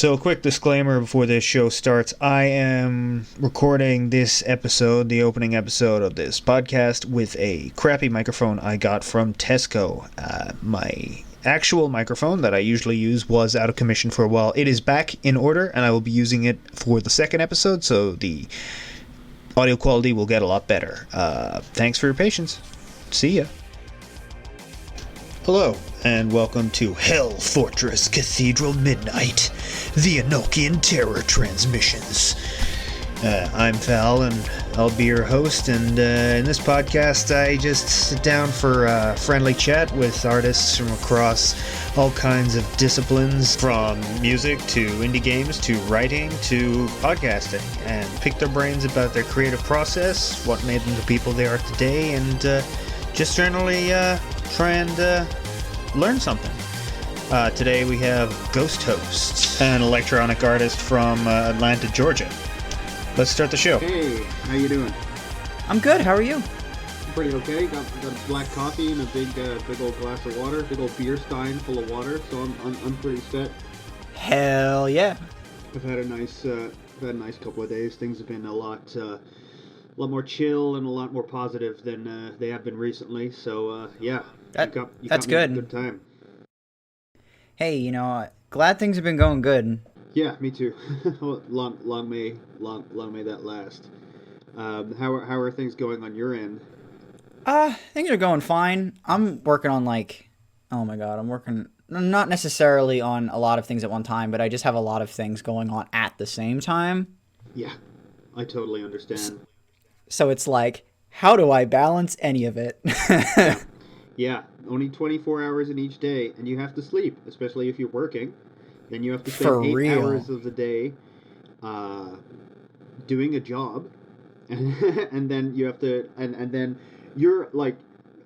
So a quick disclaimer before this show starts. I am recording this episode, the opening episode of this podcast, with a crappy microphone I got from Tesco. My actual microphone that I usually use was out of commission for a while. It is back in order, and I will be using it for the second episode, so the audio quality will get a lot better. Thanks for your patience. See ya. Hello, and welcome to HELLFORTRESS Cathedral Midnight, the Enochian Terror Transmissions. I'm Val, and I'll be your host, and in this podcast I just sit down for a friendly chat with artists from across all kinds of disciplines, from music to indie games to writing to podcasting, and pick their brains about their creative process, what made them the people they are today, and just generally try and learn something. Today we have Ghosthost, an electronic artist from Atlanta, Georgia. Let's start the show. Hey, how you doing? I'm good. How are you? Pretty okay. Got a black coffee and a big old glass of water, big old beer stein full of water. So I'm pretty set. Hell yeah! I've had a nice couple of days. Things have been a lot more chill and a lot more positive than they have been recently. So yeah, that's me good. A good time. Hey, glad things have been going good. Yeah, me too. long may that last. How are things going on your end? Things are going fine. I'm working on I'm working not necessarily on a lot of things at one time, but I just have a lot of things going on at the same time. Yeah, I totally understand. So it's like, how do I balance any of it? Yeah, only 24 hours in each day, and you have to sleep, especially if you're working. Then you have to spend 8 hours of the day doing a job, and then you have to, and then you're like,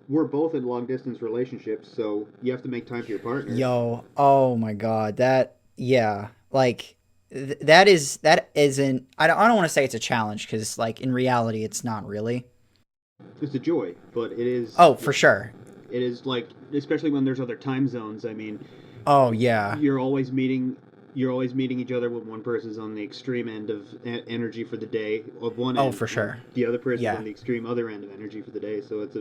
we're both in long distance relationships, so you have to make time for your partner. Yo, oh my god, that isn't. I don't want to say it's a challenge, because like in reality, it's not really. It's a joy, but it is. Oh, for sure. It is like, especially when there's other time zones. I mean. Oh yeah. You're always meeting each other when one person's on the extreme end of energy for the day, of one end. Oh, for sure. The other person's on the extreme other end of energy for the day. So it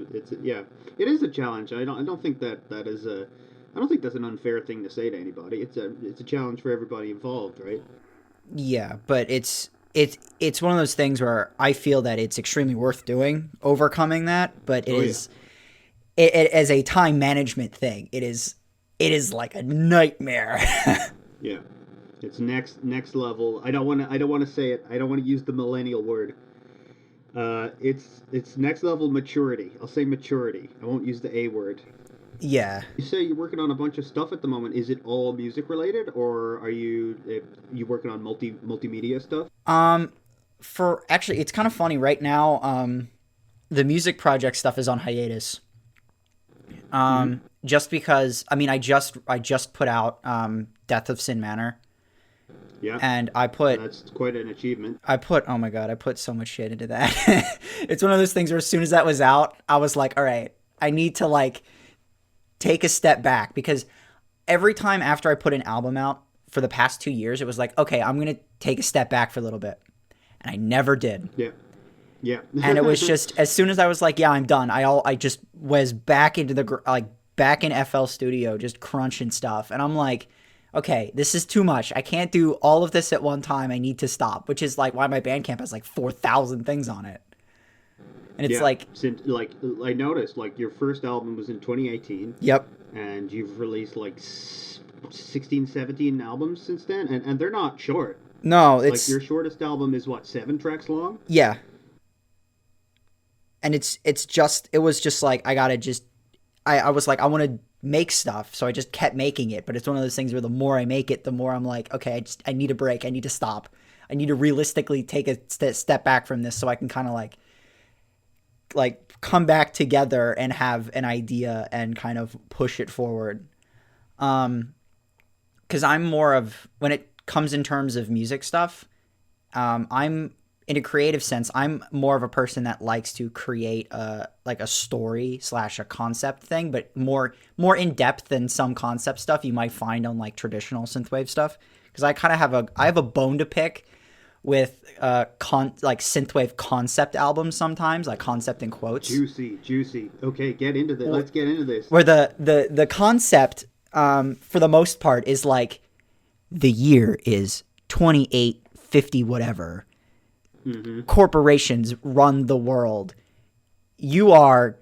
is a challenge. I don't think that's an unfair thing to say to anybody. It's a challenge for everybody involved, right? Yeah, but it's one of those things where I feel that it's extremely worth doing, overcoming that, but it as a time management thing, it is like a nightmare. Yeah, it's next level. I don't want to say it. I don't want to use the millennial word. It's next level maturity. I'll say maturity. I won't use the A word. Yeah. You say you're working on a bunch of stuff at the moment. Is it all music related, or are you working on multimedia stuff? Actually, it's kind of funny right now. The music project stuff is on hiatus. Just because, I mean, I just put out Death of Sin Manor. Yeah. And that's quite an achievement. I put so much shit into that. It's one of those things where as soon as that was out, I was like, all right, I need to like take a step back, because every time after I put an album out for the past 2 years, it was like, okay, I'm going to take a step back for a little bit. And I never did. Yeah. Yeah. And it was just, as soon as I was like, yeah, I'm done, I just was back into back in FL Studio, just crunching stuff. And I'm like, okay, this is too much. I can't do all of this at one time. I need to stop, which is like why my Bandcamp has like 4,000 things on it. And it's since, like, I noticed, like, your first album was in 2018. Yep. And you've released like 16, 17 albums since then, and they're not short. No, it's like your shortest album is what, 7 tracks long? Yeah. And it was just like, I was like, I want to make stuff, so I just kept making it. But it's one of those things where the more I make it, the more I'm like, okay, I need a break. I need to stop. I need to realistically take a step back from this, so I can kind of like come back together and have an idea and kind of push it forward. Because I'm more of, when it comes in terms of music stuff, I'm, in a creative sense, I'm more of a person that likes to create a story / a concept thing, but more in depth than some concept stuff you might find on like traditional synthwave stuff. because I kind of have a bone to pick with like synthwave concept albums sometimes, like concept in quotes. Juicy. Okay, get into this. Let's get into this. Where the concept, for the most part, is like the year is 2850 whatever. Mm-hmm. Corporations run the world. You are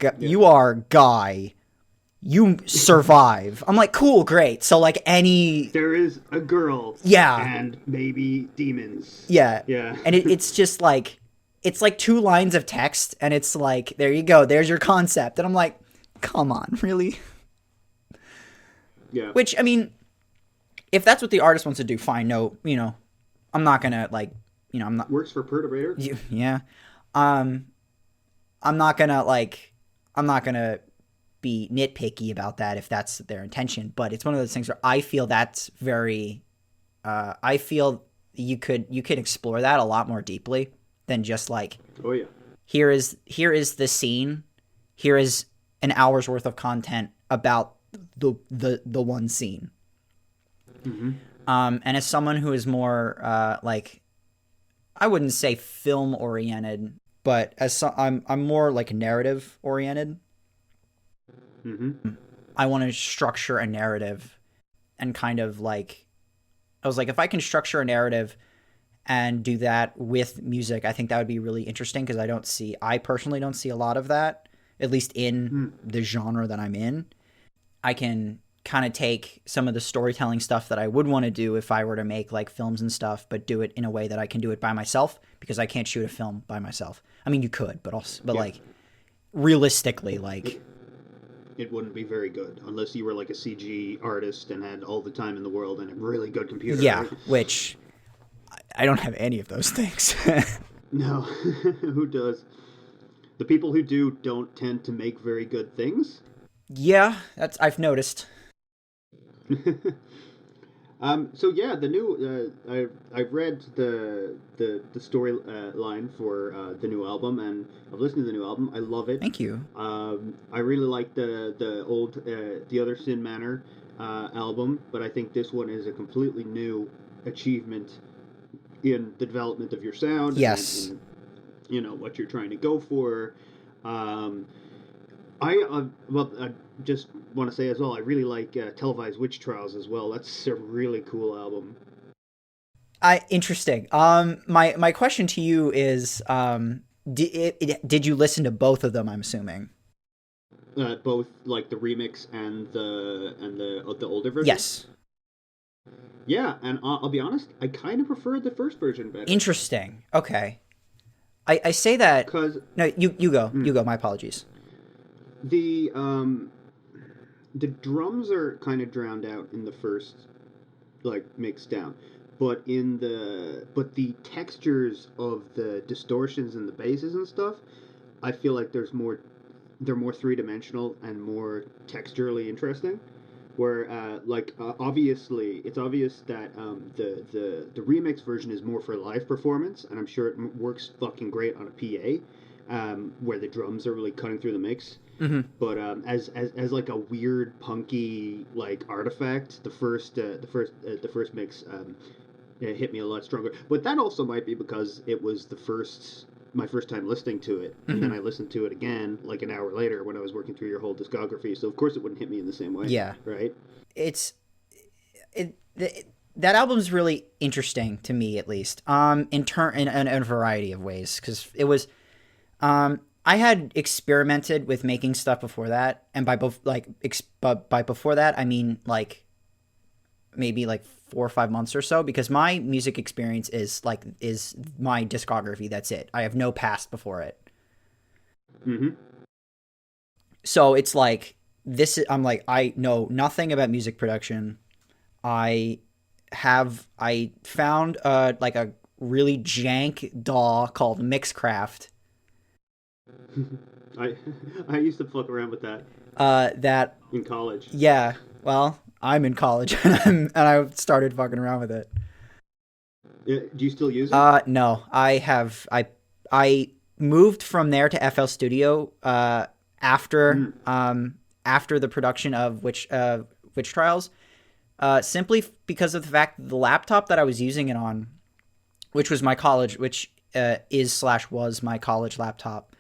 Guy. You survive. I'm like, cool, great. So like there is a girl. Yeah. And maybe demons. Yeah. Yeah. And it's just like, it's like 2 lines of text, and it's like, there you go. There's your concept. And I'm like, come on, really? Yeah. Which, I mean, if that's what the artist wants to do, fine. No, I'm not gonna like, I'm not. Works for Perturbator. Yeah. I'm not gonna be nitpicky about that if that's their intention, but it's one of those things where I feel that's very I feel you could explore that a lot more deeply than just like, oh yeah, here is the scene, here is an hour's worth of content about the one scene. Mm-hmm. And as someone who is more like, I wouldn't say film oriented, but I'm more like narrative oriented. Mm-hmm. I want to structure a narrative, and kind of like, I was like, if I can structure a narrative and do that with music, I think that would be really interesting, because I personally don't see a lot of that, at least in the genre that I'm in. I can kind of take some of the storytelling stuff that I would want to do if I were to make like films and stuff, but do it in a way that I can do it by myself, because I can't shoot a film by myself. I mean, you could, but like realistically, like, it wouldn't be very good unless you were like a CG artist and had all the time in the world and a really good computer. Yeah, right? which I don't have any of those things. No, who does? The people who do don't tend to make very good things. Yeah, I've noticed. So yeah, the new I've read the story line for the new album, and I've listened to the new album. I love it. Thank you. I really like the old the other Sin Manor album, but I think this one is a completely new achievement in the development of your sound. Yes. And what you're trying to go for. I just want to say as well, I really like Televised Witch Trials as well. That's a really cool album. Interesting. My question to you is, did you listen to both of them? I'm assuming. Both like the remix and the older version. Yes. Yeah, and I'll be honest, I kind of prefer the first version better. Interesting. Okay. I say that. Because no, you go. You go. My apologies. The drums are kind of drowned out in the first, like, mixed down, but the textures of the distortions and the basses and stuff, I feel like they're more 3-dimensional and more texturally interesting. Where obviously it's obvious that the remix version is more for live performance, and I'm sure it works fucking great on a PA, where the drums are really cutting through the mix. Mm-hmm. But as like a weird punky like artifact, the first mix it hit me a lot stronger. But that also might be because it was my first time listening to it, and then I listened to it again like an hour later when I was working through your whole discography. So of course it wouldn't hit me in the same way. Yeah, right. That album's really interesting to me, at least. In a variety of ways, because it was. I had experimented with making stuff before that, and by before that I mean like maybe like 4 or 5 months or so, because my music experience is my discography. That's it. I have no past before it. Mm-hmm. So it's like this. I'm like, I know nothing about music production. I found like a really jank DAW called Mixcraft. I used to fuck around with that. That in college. Yeah. Well, I'm in college and I started fucking around with it. Do you still use it? No. I moved from there to FL Studio after the production of Witch Trials, simply because of the fact that the laptop that I was using it on, which was my college, which was my college laptop,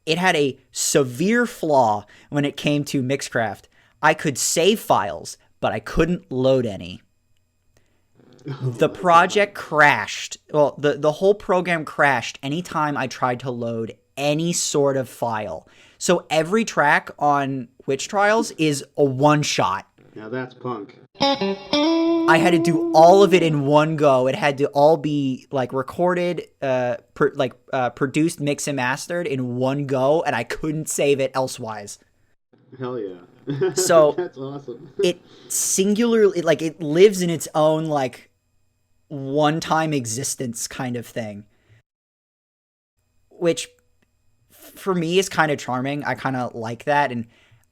it had a severe flaw when it came to Mixcraft. I could save files, but I couldn't load any. The project crashed. Well, the whole program crashed anytime I tried to load any sort of file. So every track on Witch Trials is a one-shot. Now that's punk. I had to do all of it in one go. It had to all be like recorded, produced, mixed, and mastered in one go, and I couldn't save it elsewise. Hell yeah. So that's awesome. It singularly, like, it lives in its own, like, one-time existence kind of thing, which for me is kind of charming. I kind of like that, and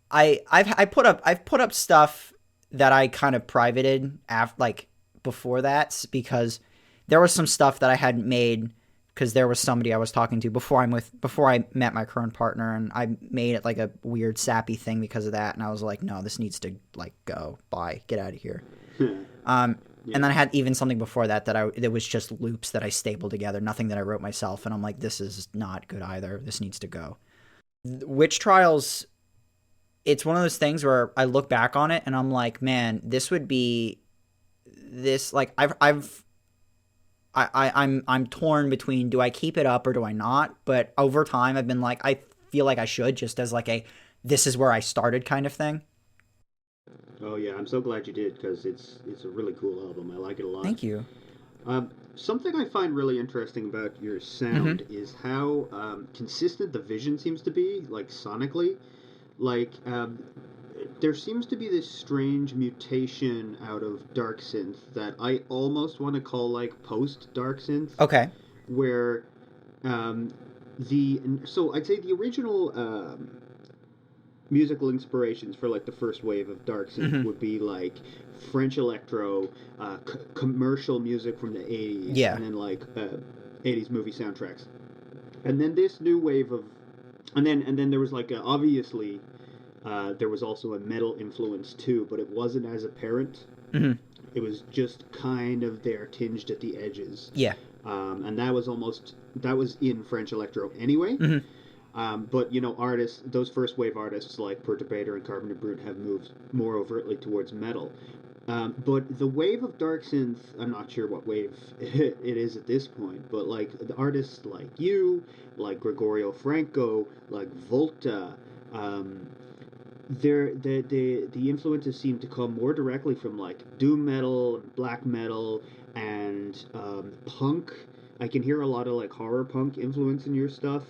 I've put up stuff that I kind of privated before that, because there was some stuff that I hadn't made because there was somebody I was talking to before I met my current partner, and I made it like a weird sappy thing because of that, and I was like, no, this needs to like go, bye, get out of here. And then I had even something before that it was just loops that I stapled together, nothing that I wrote myself, and I'm like, this is not good either. This needs to go. Witch Trials, it's one of those things where I look back on it and I'm like, man, this would be this, like, I'm torn between, do I keep it up or do I not? But over time I've been like, I feel like I should, just as like this is where I started kind of thing. Oh yeah, I'm so glad you did, because it's a really cool album. I like it a lot. Thank you. Something I find really interesting about your sound is how consistent the vision seems to be, like sonically. Like, there seems to be this strange mutation out of dark synth that I almost want to call like post-dark synth. Okay. Where so I'd say the original musical inspirations for like the first wave of dark synth would be like French electro, commercial music from the 80s, yeah, and then like 80s movie soundtracks. And then this new wave of and then there was like obviously there was also a metal influence too, but it wasn't as apparent. It was just kind of there, tinged at the edges. Yeah. And that was in French electro anyway. But you know, artists, those first wave artists like Perturbator and Carbon and Brute have moved more overtly towards metal. But the wave of dark synth, I'm not sure what wave it is at this point, but like the artists like you, like Gregorio Franco, like Volta, the influences seem to come more directly from like doom metal, black metal, and punk. I can hear a lot of like horror punk influence in your stuff.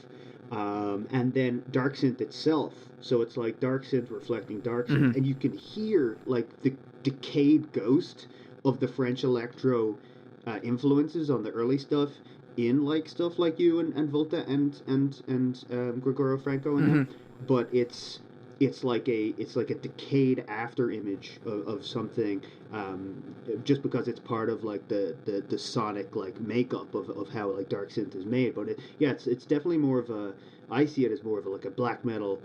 And then dark synth itself, so it's like dark synth reflecting dark synth, and you can hear like the decayed ghost of the French electro influences on the early stuff in like stuff like you and Volta and Gregorio Franco and them. But it's like a decayed after image of something, just because it's part of like the sonic like makeup of how like dark synth is made. But it's definitely more of a, I see it as more of a, like a black metal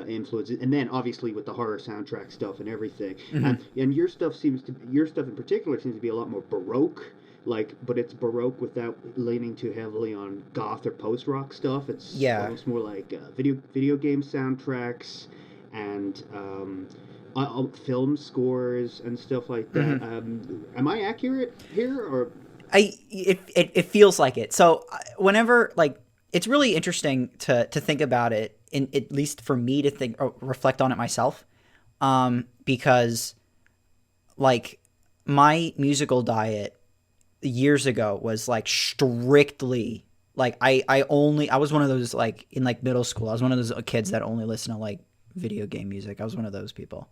influence, and then obviously with the horror soundtrack stuff and everything. And your stuff in particular seems to be a lot more baroque. Like, but it's baroque without leaning too heavily on goth or post rock stuff. It's almost more like video game soundtracks and film scores and stuff like that. Am I accurate here, or? It feels like it. So whenever, like, it's really interesting to think about it, at least for me to think or reflect on it myself, because like my musical diet years ago was like strictly like I was one of those, like in like middle school, I was one of those kids that only listen to like video game music. I was one of those people.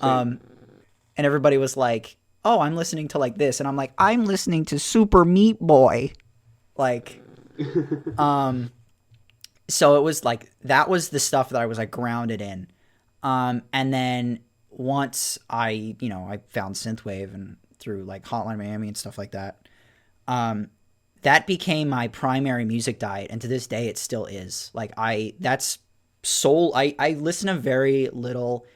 And everybody was like, oh, I'm listening to like this, and I'm like, I'm listening to Super Meat Boy, like so it was like, that was the stuff that I was like grounded in. And then once I found synthwave and through like Hotline Miami and stuff like that, that became my primary music diet, and to this day it still is. Like I listen to very little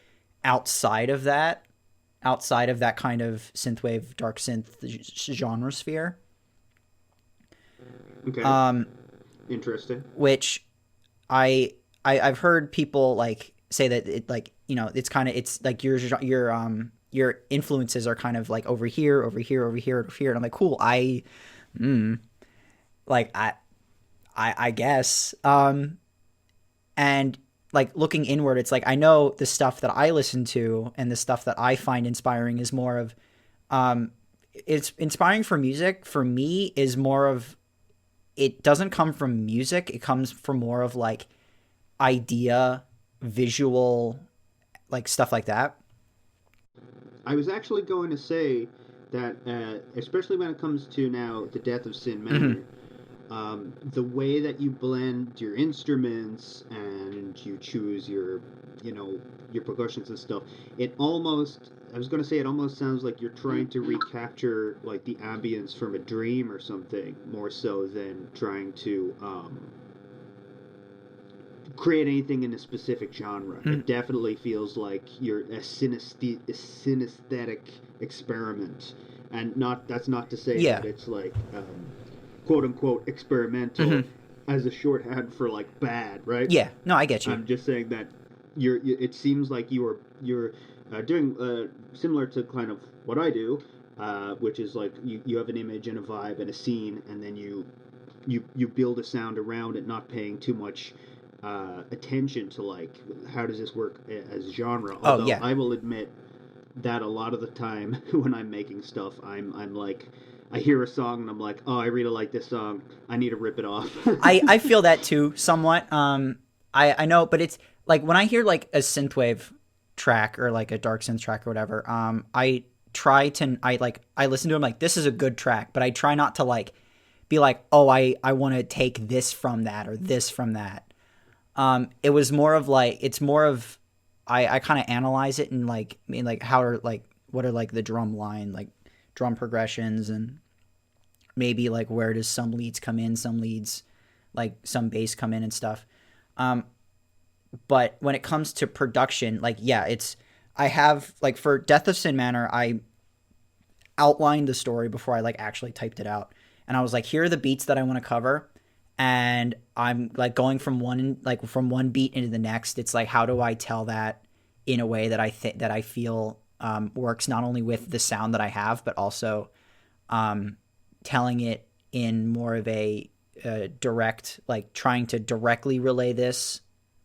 outside of that kind of synthwave, dark synth genre sphere. Okay. Interesting. Which I've heard people like say that it like, you know, it's kind of, it's like your influences are kind of like over here, over here, over here, over here. And I'm like, cool. I guess. And like looking inward, it's like, I know the stuff that I listen to and the stuff that I find inspiring is more of, it's inspiring for music for me is more of, it doesn't come from music. It comes from more of like idea, visual, like stuff like that. I was actually going to say that, especially when it comes to now the Death of Sin Manor, the way that you blend your instruments and you choose your, you know, your percussions and stuff, it almost, I was going to say, it almost sounds like you're trying to recapture like the ambience from a dream or something, more so than trying to create anything in a specific genre. It definitely feels like you're a synesthetic experiment, and that's not to say that it's like quote unquote experimental as a shorthand for like bad, right? Yeah, no, I get you. I'm just saying that it seems like you're doing similar to kind of what I do, which is like you have an image and a vibe and a scene, and then you build a sound around it, not paying too much attention to like how does this work as genre. Although I will admit that a lot of the time when I'm making stuff, I'm like, I hear a song and I'm like, oh, I really like this song, I need to rip it off. I feel that too somewhat. I know, but it's like when I hear like a synthwave track or like a dark synth track or whatever, I listen to them like, this is a good track, but I try not to like be like, oh, I want to take this from that or this from that. It was more of like, it's more of, I kind of analyze it and like, I mean, like how are like, what are like the drum line, like drum progressions, and maybe like where does some leads come in, some leads, like some bass come in and stuff. But when it comes to production, like, yeah, I have like for Death of Sin Manor, I outlined the story before I like actually typed it out. And I was like, here are the beats that I want to cover. And I'm like going from one beat into the next. It's like, how do I tell that in a way that I feel works not only with the sound that I have, but also telling it in more of a direct, like trying to directly relay this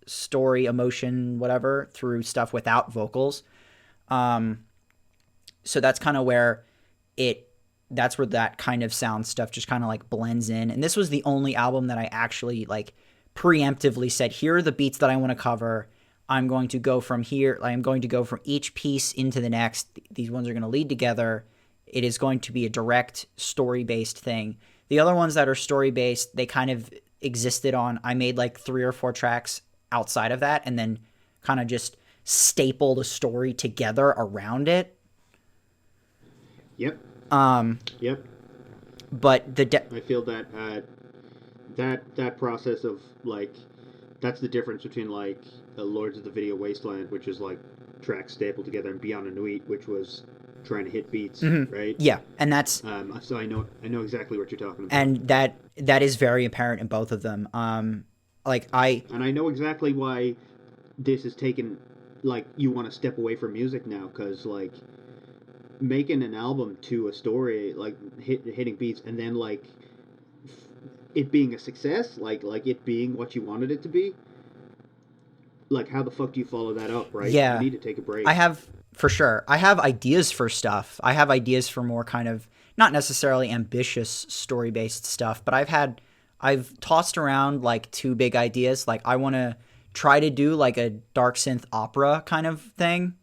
story, emotion, whatever, through stuff without vocals. So that's kind of where that's where that kind of sound stuff just kind of like blends in. And this was the only album that I actually like preemptively said, here are the beats that I want to cover. I'm going to go from here. I'm going to go from each piece into the next. These ones are going to lead together. It is going to be a direct story-based thing. The other ones that are story-based, they kind of existed on, I made like 3 or 4 tracks outside of that and then kind of just stapled a story together around it. Yep. Yep. But I feel that that process of like, that's the difference between like Lords of the Video Wasteland, which is like tracks stapled together, and Beyond a Nuit, which was trying to hit beats, right? Yeah, and that's so I know exactly what you're talking about, and that is very apparent in both of them. And I know exactly why this is taken. Like, you want to step away from music now, because like making an album to a story, like hitting beats, and then like it being a success, like it being what you wanted it to be. Like, how the fuck do you follow that up, right? Yeah, you need to take a break. I have ideas for stuff. I have ideas for more kind of not necessarily ambitious story-based stuff, but I've tossed around like 2 big ideas. Like, I want to try to do like a dark synth opera kind of thing,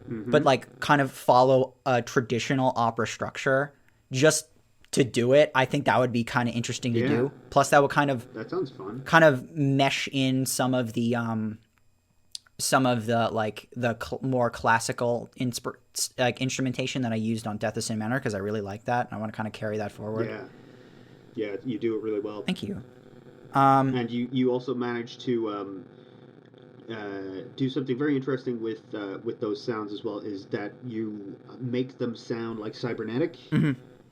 but like kind of follow a traditional opera structure just to do it. I think that would be kind of interesting to do. Plus that would that sounds fun. Kind of mesh in some of the like more classical instrumentation that I used on Death of Sin Manor, because I really like that and I want to kind of carry that forward. Yeah, you do it really well. Thank you. And you also managed to do something very interesting with those sounds as well. Is that you make them sound like cybernetic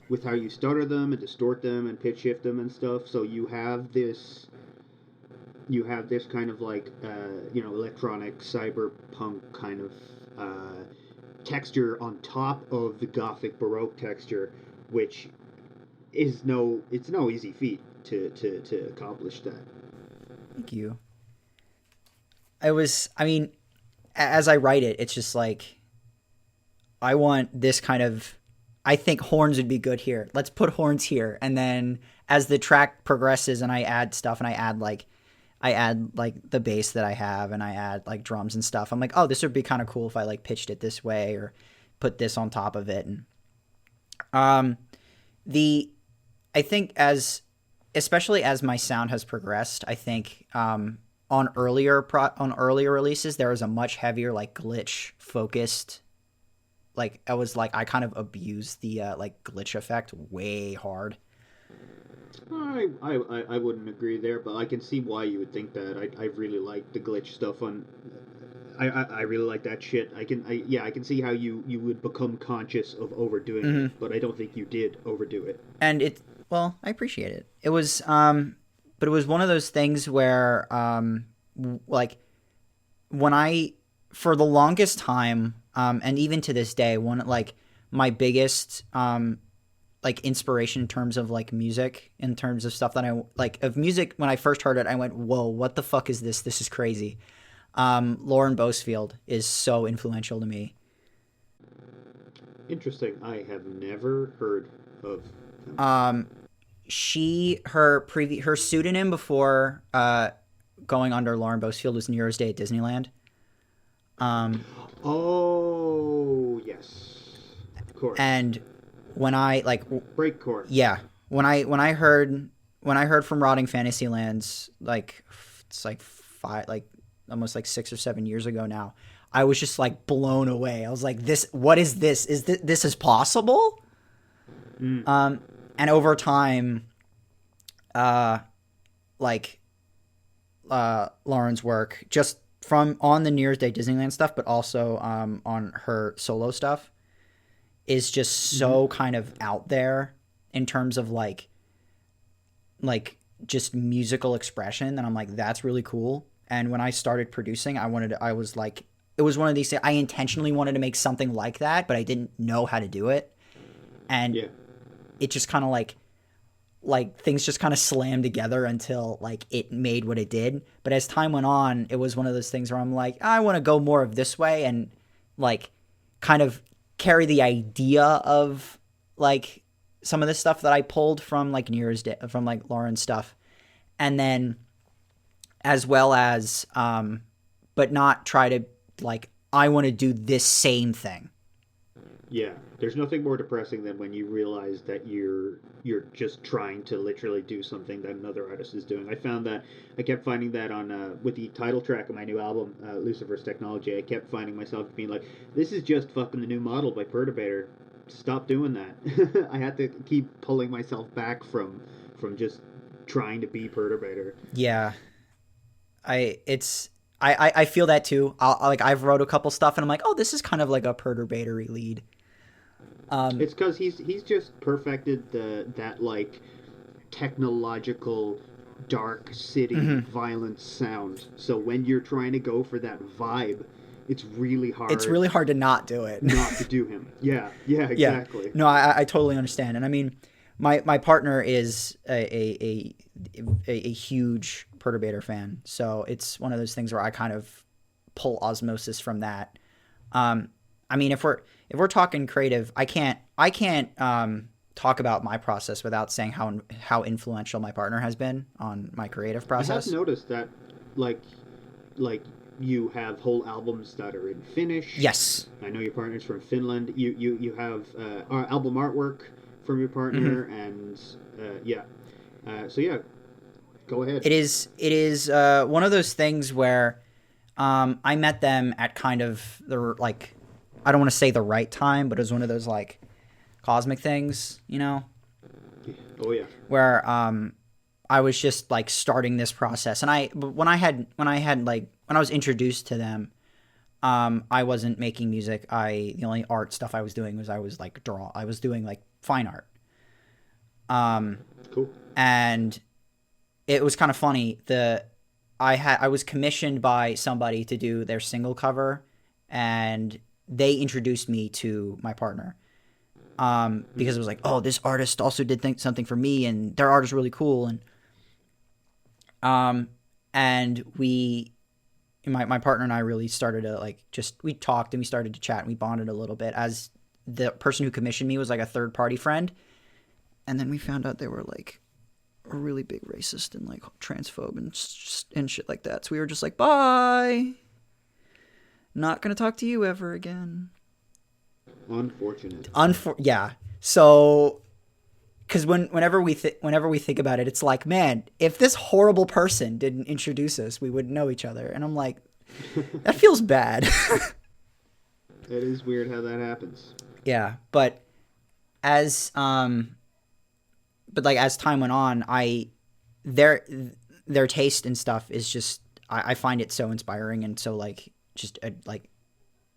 with how you stutter them and distort them and pitch shift them and stuff. So you have this kind of like electronic cyberpunk kind of texture on top of the Gothic Baroque texture, which is no easy feat to accomplish that. Thank you. As I write it, it's just like, I want this kind of, I think horns would be good here. Let's put horns here. And then as the track progresses and I add stuff and I add like the bass that I have and I add like drums and stuff, I'm like, oh, this would be kind of cool if I like pitched it this way or put this on top of it. And I think especially as my sound has progressed, I think on earlier releases there was a much heavier like glitch focused, like I kind of abused the like glitch effect way hard. I wouldn't agree there, but I can see why you would think that. I really like the glitch stuff on. I really like that shit. I can see how you would become conscious of overdoing it, but I don't think you did overdo it. And I appreciate it. It was but it was one of those things where like when for the longest time and even to this day, one like my biggest like inspiration in terms of like music, in terms of stuff that I like of music, when I first heard it, I went, whoa, what the fuck is this? This is crazy. Lauren Bousfield is so influential to me. Interesting. I have never heard of him. Her pseudonym before going under Lauren Bousfield was New Year's Day at Disneyland. Oh yes, of course. And when I like breakcore, yeah, when I heard from Rotting Fantasylands, like it's like almost like 6 or 7 years ago now, I was just like blown away. I was like, what is this? Is this is possible? And over time, Lauren's work, just from on the New Year's Day Disneyland stuff, but also on her solo stuff, is just so kind of out there in terms of like just musical expression. And I'm like, that's really cool. And when I started producing, it was one of these things, I intentionally wanted to make something like that, but I didn't know how to do it. And it just kind of like things just kind of slammed together until like it made what it did. But as time went on, it was one of those things where I'm like, I want to go more of this way and like kind of carry the idea of like some of the stuff that I pulled from like New Year's Day, from like Lauren's stuff. And then as well as, but not try to like, I want to do this same thing. Yeah, there's nothing more depressing than when you realize that you're just trying to literally do something that another artist is doing. I kept finding that on with the title track of my new album, Lucifer's Technology. I kept finding myself being like, this is just fucking the new model by Perturbator. Stop doing that. I had to keep pulling myself back from just trying to be Perturbator. Yeah, I feel that too. I've wrote a couple stuff and I'm like, oh, this is kind of like a Perturbator-y lead. It's because he's just perfected that like technological dark city violent sound. So when you're trying to go for that vibe, it's really hard. It's really hard to not do it. Not to do him. Yeah, exactly. Yeah. No, I totally understand. And I mean, my partner is a huge Perturbator fan, so it's one of those things where I kind of pull osmosis from that. I mean, if we're talking creative, I can't talk about my process without saying how influential my partner has been on my creative process. I have noticed that, like you have whole albums that are in Finnish. Yes. I know your partner's from Finland. You have album artwork from your partner, and so yeah, go ahead. It is one of those things where I met them at kind of the like, I don't want to say the right time, but it was one of those like cosmic things, you know? Oh yeah. Where I was just like starting this process, and when I had like introduced to them, I wasn't making music. The only art stuff I was doing was I was doing like fine art. Cool. And it was kind of funny. I was commissioned by somebody to do their single cover, and they introduced me to my partner. Because it was like, oh, this artist also did something for me, and their art is really cool. And my partner and I really started to we talked and we started to chat and we bonded a little bit, as the person who commissioned me was like a third party friend. And then we found out they were like a really big racist and like transphobe and shit like that. So we were just like, bye. Not going to talk to you ever again. Unfortunate. Yeah. So, because whenever we think about it, it's like, man, if this horrible person didn't introduce us, we wouldn't know each other. And I'm like, that feels bad. It is weird how that happens. Yeah, but as time went on, their taste and stuff is just, I find it so inspiring and so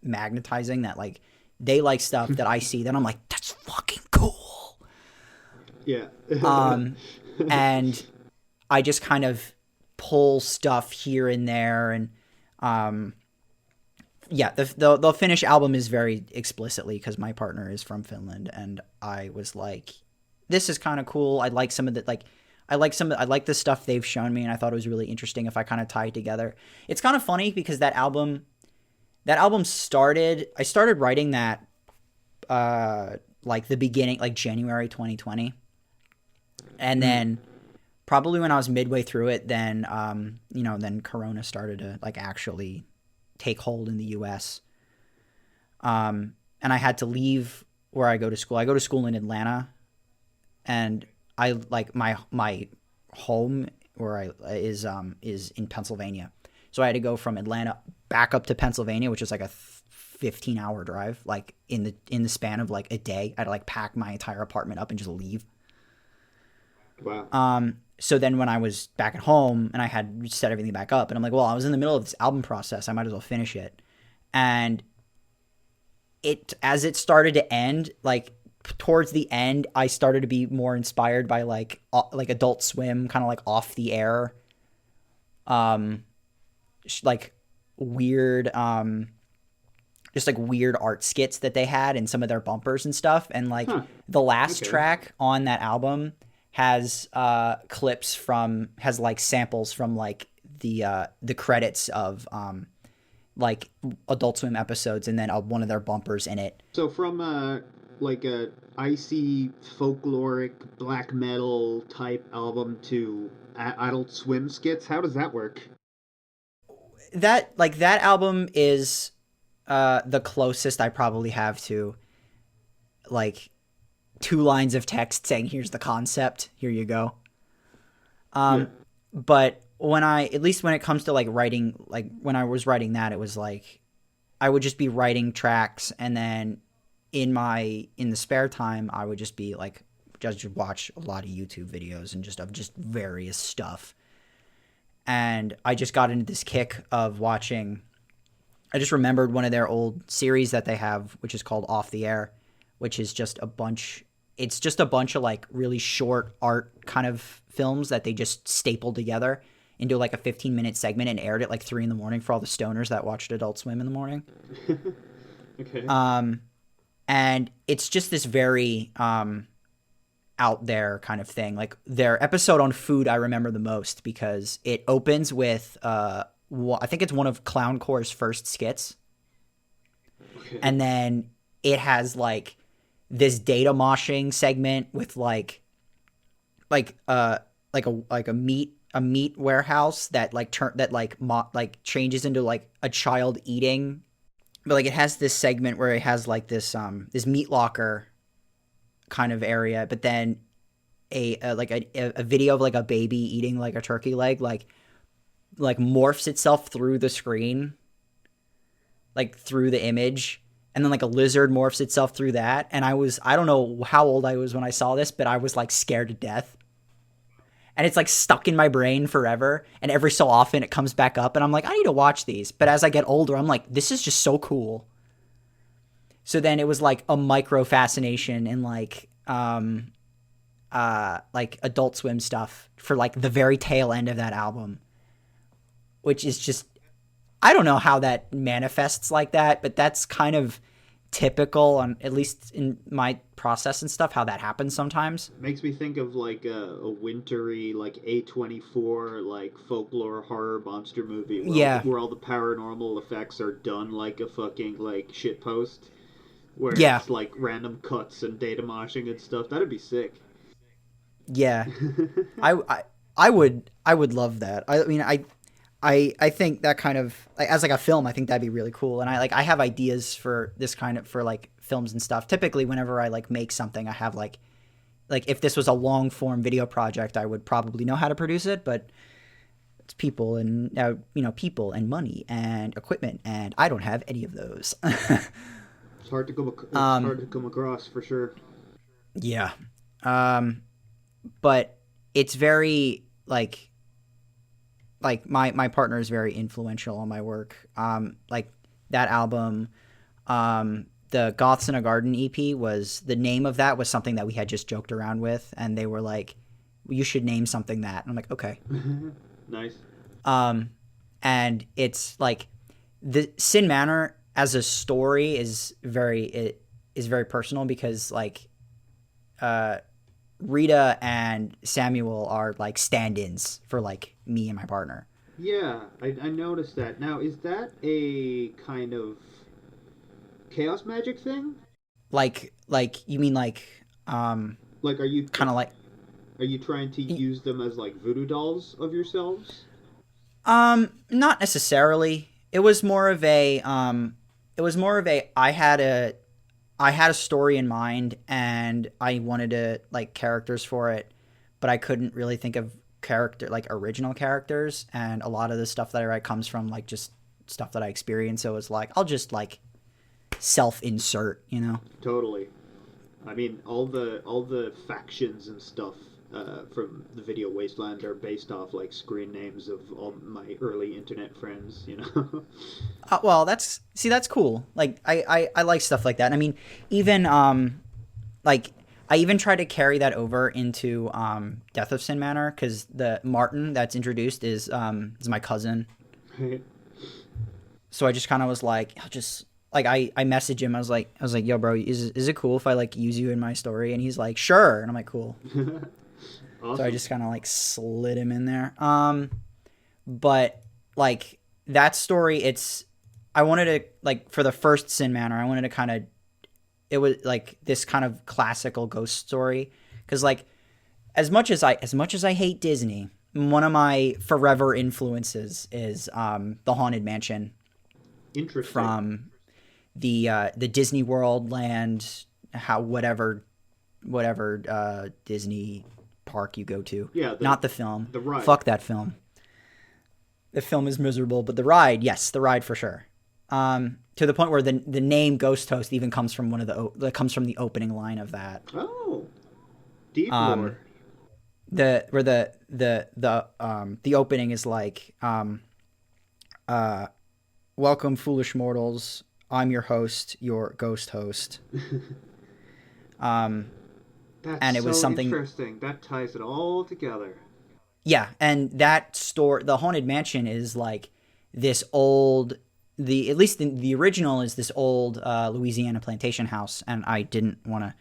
magnetizing that like they like stuff that I see that I'm like, that's fucking cool. Yeah. And I just kind of pull stuff here and there, and the finished album is very explicitly because my partner is from Finland, and I was like, this is kind of cool. I like some of the I like the stuff they've shown me, and I thought it was really interesting if I kind of tie it together. It's kind of funny because that album started. I started writing that the beginning, like January 2020, and then probably when I was midway through it, then then Corona started to like actually take hold in the U.S. And I had to leave where I go to school. I go to school in Atlanta, and I like my home where is in Pennsylvania. So I had to go from Atlanta back up to Pennsylvania, which is like a 15-hour drive, like in the span of like a day. I had to like pack my entire apartment up and just leave. Wow. So then when I was back at home and I had set everything back up, and I'm like, well, I was in the middle of this album process, I might as well finish it. And as it started to end, like towards the end, I started to be more inspired by like Adult Swim, kind of like off the air, like weird, just like weird art skits that they had in some of their bumpers and stuff. And like the last track on that album has has like samples from like the credits of like Adult Swim episodes, and then one of their bumpers in it. So from like a icy folkloric black metal type album to Adult Swim skits, how does that work? That album is the closest I probably have to like 2 lines of text saying, here's the concept, here you go. But at least when it comes to like writing, like when I was writing that, it was like I would just be writing tracks, and then in the spare time I would just be like just watch a lot of YouTube videos and just various stuff. And I just got into this kick of watching. I just remembered one of their old series that they have, which is called Off the Air, which is just a bunch. It's just a bunch of like really short art kind of films that they just stapled together into like a 15-minute segment and aired at like 3 a.m. for all the stoners that watched Adult Swim in the morning. Okay. And it's just this very out there kind of thing. Like their episode on food I remember the most because it opens with I think it's one of Clowncore's first skits. Okay. And then it has like this data moshing segment with like a meat warehouse that changes into like a child eating. But like it has this segment where it has like this meat locker kind of area, but then a video of like a baby eating like a turkey leg like morphs itself through the screen, like through the image, and then like a lizard morphs itself through that. And I don't know how old I was when I saw this, but I was like scared to death. and it's like stuck in my brain forever, and every so often it comes back up and I'm like, I need to watch these. But as I get older, I'm like, this is just so cool. So then it was like a micro fascination in like Adult Swim stuff for like the very tail end of that album, which is just, I don't know how that manifests like that, but that's kind of typical, on at least in my process and stuff, how that happens sometimes. Makes me think of like a wintry like A24 like folklore horror monster movie where all the paranormal effects are done like a fucking like shit post, where it's like random cuts and data moshing and stuff. That'd be sick. Yeah. I would love that. I mean, I think that kind of, like, as like a film, I think that'd be really cool. And I have ideas for this kind of, for like films and stuff. Typically whenever I like make something, I have like if this was a long form video project, I would probably know how to produce it, but it's people and people and money and equipment, and I don't have any of those. It's hard to come across for sure. Yeah. But it's very like my partner is very influential on my work. Like that album, the Goths in a Garden EP, was the name of that was something that we had just joked around with, and they were like, you should name something that. And I'm like, okay. Nice. And it's like the Sin Manor as a story is very personal, because like Rita and Samuel are like stand-ins for like me and my partner. Yeah, I noticed that. Now, is that a kind of chaos magic thing? Like you mean like are you kind of like, are you trying to use them as like voodoo dolls of yourselves? Not necessarily. It was more of a I had a story in mind, and I wanted to like characters for it, but I couldn't really think of original characters, and a lot of the stuff that I write comes from like just stuff that I experience. So it was like, I'll just like self-insert, Totally. I mean, all the factions and stuff from the video Wasteland are based off like screen names of all my early internet friends, Well, that's cool. Like I like stuff like that. I mean, even like I even try to carry that over into Death of Sin Manor, because the Martin that's introduced is my cousin. Right. So I just kind of was like, I'll just like I messaged him. I was like, yo, bro, is it cool if I like use you in my story? And he's like, sure. And I'm like, cool. Awesome. So I just kind of like slid him in there. But like that story, I wanted to like, for the first Sin Manor, I wanted to kind of, it was like this kind of classical ghost story, because like as much as I hate Disney, one of my forever influences is the Haunted Mansion. Interesting. From the Disney World land, whatever Disney park you go to. Yeah, not the film. The ride. Fuck that film. The film is miserable, but the ride, yes, the ride for sure. To the point where the name Ghosthost even comes from comes from the opening line of that. Oh, deep lore. The opening is like, welcome, foolish mortals. I'm your host, your ghost host. That's and it was something interesting. That ties it all together. Yeah, and that the Haunted Mansion is like this old. At least the original is this old Louisiana plantation house, and I didn't want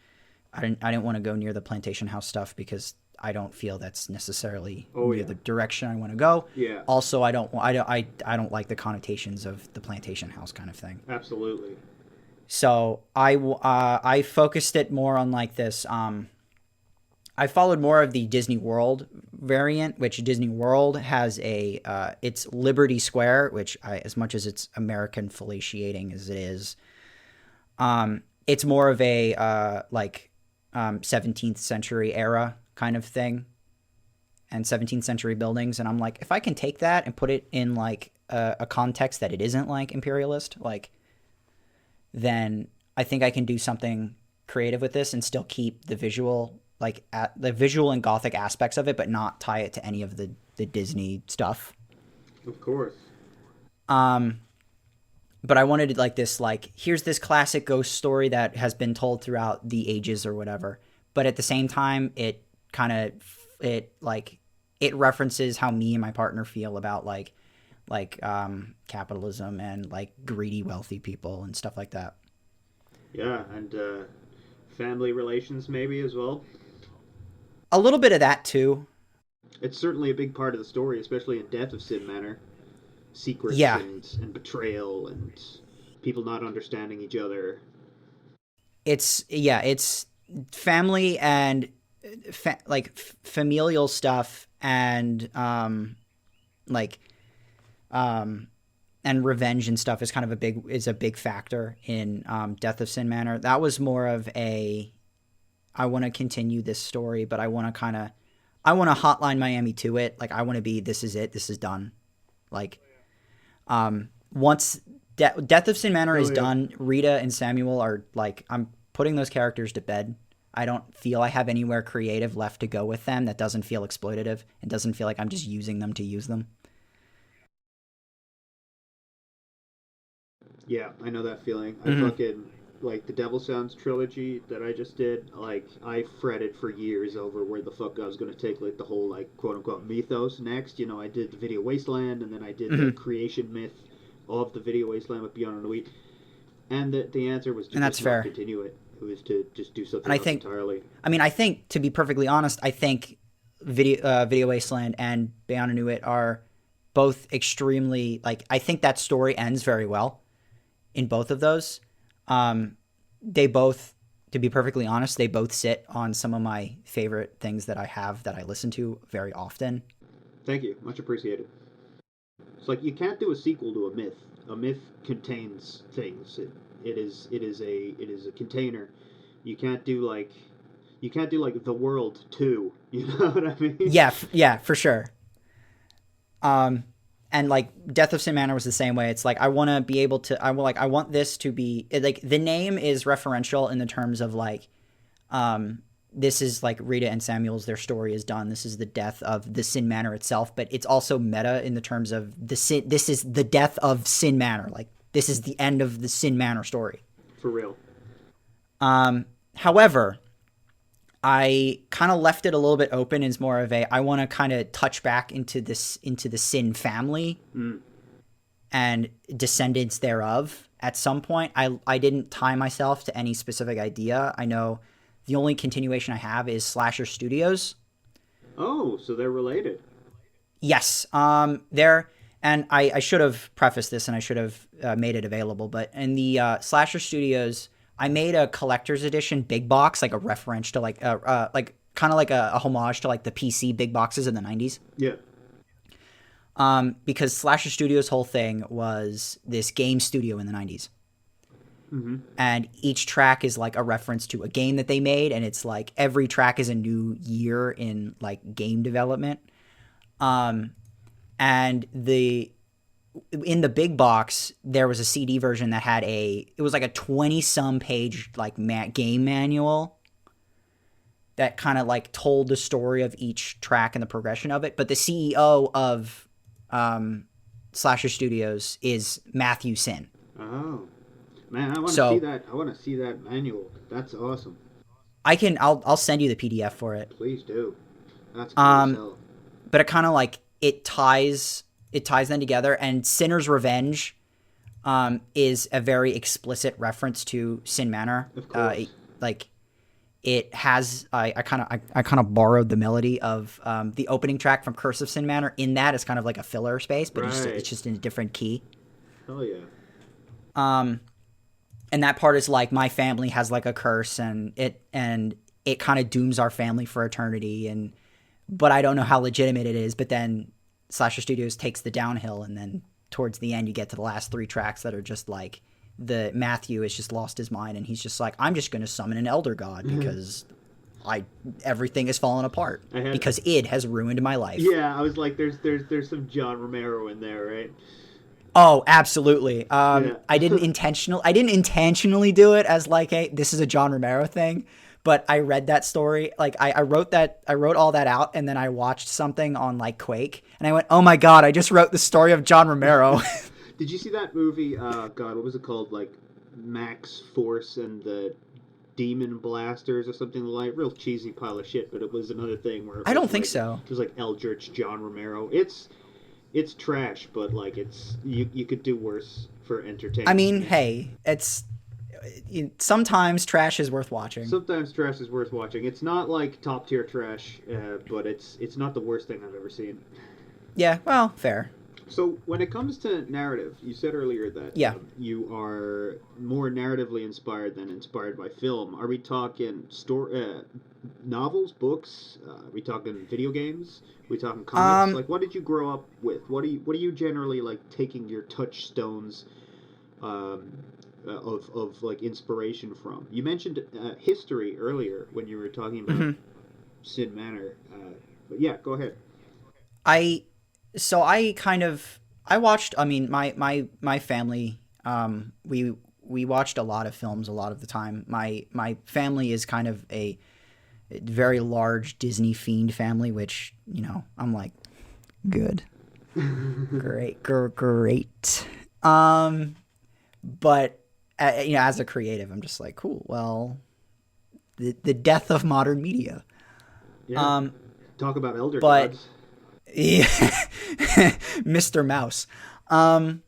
to go near the plantation house stuff, because I don't feel that's necessarily the direction I want to go. Yeah. Also, I don't like the connotations of the plantation house kind of thing. Absolutely. So I focused it more on like this. I followed more of the Disney World variant, which Disney World has it's Liberty Square, which as much as it's American fellatiating as it is, it's more of a 17th century era kind of thing, and 17th century buildings. And I'm like, if I can take that and put it in like a context that it isn't like imperialist, like, then I think I can do something creative with this and still keep the visual like the visual and gothic aspects of it, but not tie it to any of the Disney stuff. Of course. But I wanted like this, like, here's this classic ghost story that has been told throughout the ages or whatever. But at the same time, it references how me and my partner feel about like capitalism and like greedy, wealthy people and stuff like that. Yeah, and family relations maybe as well. A little bit of that too. It's certainly a big part of the story, especially in Death of Sin Manor. Secrets and betrayal and people not understanding each other. It's family and familial stuff and and revenge and stuff is kind of a big factor in Death of Sin Manor. That was more of I want to continue this story, but I want to Hotline Miami to it. Like, I want to be, this is it, this is done. Like, once Death of Sin Manor is done, Rita and Samuel are like, I'm putting those characters to bed. I don't feel I have anywhere creative left to go with them that doesn't feel exploitative and doesn't feel like I'm just using them to use them. Yeah, I know that feeling. I fucking, like, the Devil Sounds trilogy that I just did, like, I fretted for years over where the fuck I was going to take, like, the whole, like, quote-unquote mythos next. You know, I did the Video Wasteland, and then I did the creation myth of the Video Wasteland with Beyond the Wheat. And the answer was to just not continue it. It was to just do something else entirely. I mean, I think, to be perfectly honest, I think Video Wasteland and Beyond Inuit are both extremely, like, I think that story ends very well in both of those. They both, to be perfectly honest, they both sit on some of my favorite things that I have that I listen to very often. Thank you. Much appreciated. It's like, you can't do a sequel to a myth. A myth contains things. It is a container. You can't do like The World 2. You know what I mean? Yeah, for sure. And like Death of Sin Manor was the same way. It's like, I want to be able to, I want this to be, like, the name is referential in the terms of like, this is like Rita and Samuel's, their story is done. This is the death of the Sin Manor itself, but it's also meta in the terms of this is the death of Sin Manor. Like, this is the end of the Sin Manor story. For real. However, I kind of left it a little bit open as more of I want to kind of touch back into the Sin family and descendants thereof at some point. I didn't tie myself to any specific idea. I know the only continuation I have is Slasher Studios. Oh, so they're related. Yes. They're, and I should have prefaced this and I should have made it available, but in the Slasher Studios, I made a collector's edition big box, like a reference to like kind of like a homage to like the PC big boxes in the 90s. Yeah. Because Slasher Studios' whole thing was this game studio in the 90s. Mm-hmm. And each track is like a reference to a game that they made, and it's like every track is a new year in like game development. And in the big box, there was a CD version that had it was like a 20-some page like game manual that kind of like told the story of each track and the progression of it. But the CEO of Slasher Studios is Matthew Sin. Oh, man, I want to see that. I want to see that manual. That's awesome. I'll send you the PDF for it. Please do. That's cool. But it kind of like it ties them together, and Sinner's Revenge is a very explicit reference to Sin Manor. Of course. It has I kind of borrowed the melody of the opening track from Curse of Sin Manor. In that, it's kind of like a filler space, but it's just in a different key. Hell yeah. And that part is like, my family has like a curse, and it kind of dooms our family for eternity, but I don't know how legitimate it is. But then Slasher Studios takes the downhill, and then towards the end you get to the last 3 tracks that are just like, the Matthew has just lost his mind, and he's just like, I'm just going to summon an elder god because everything is falling apart because id has ruined my life. Yeah, I was like, there's some John Romero in there, right? Oh, absolutely. I didn't intentionally do it as like this is a John Romero thing, But I read that story. Like I wrote all that out, and then I watched something on like Quake, and I went, oh my God, I just wrote the story of John Romero. Did you see that movie? God, what was it called? Like Max Force and the Demon Blasters or something like. Real cheesy pile of shit, but it was another thing where I don't think so. It was like Eldritch John Romero. It's trash, but like it's you could do worse for entertainment. I mean, hey, sometimes trash is worth watching. Sometimes trash is worth watching. It's not like top tier trash, but it's not the worst thing I've ever seen. Yeah, well, fair. So when it comes to narrative, you said earlier that you are more narratively inspired than inspired by film. Are we talking novels, books? Are we talking video games? Are we talking comics? Like, what did you grow up with? What are you generally like taking your touchstones of like inspiration from? You mentioned history earlier when you were talking about Sin Manor. But yeah, go ahead. I watched, I mean, my family, we watched a lot of films a lot of the time. My family is kind of a very large Disney fiend family, which, you know, I'm like, good. Great. But, you know, as a creative, I'm just like, cool. Well, the death of modern media. Yeah. Talk about elder gods. Yeah, Mr. Mouse. But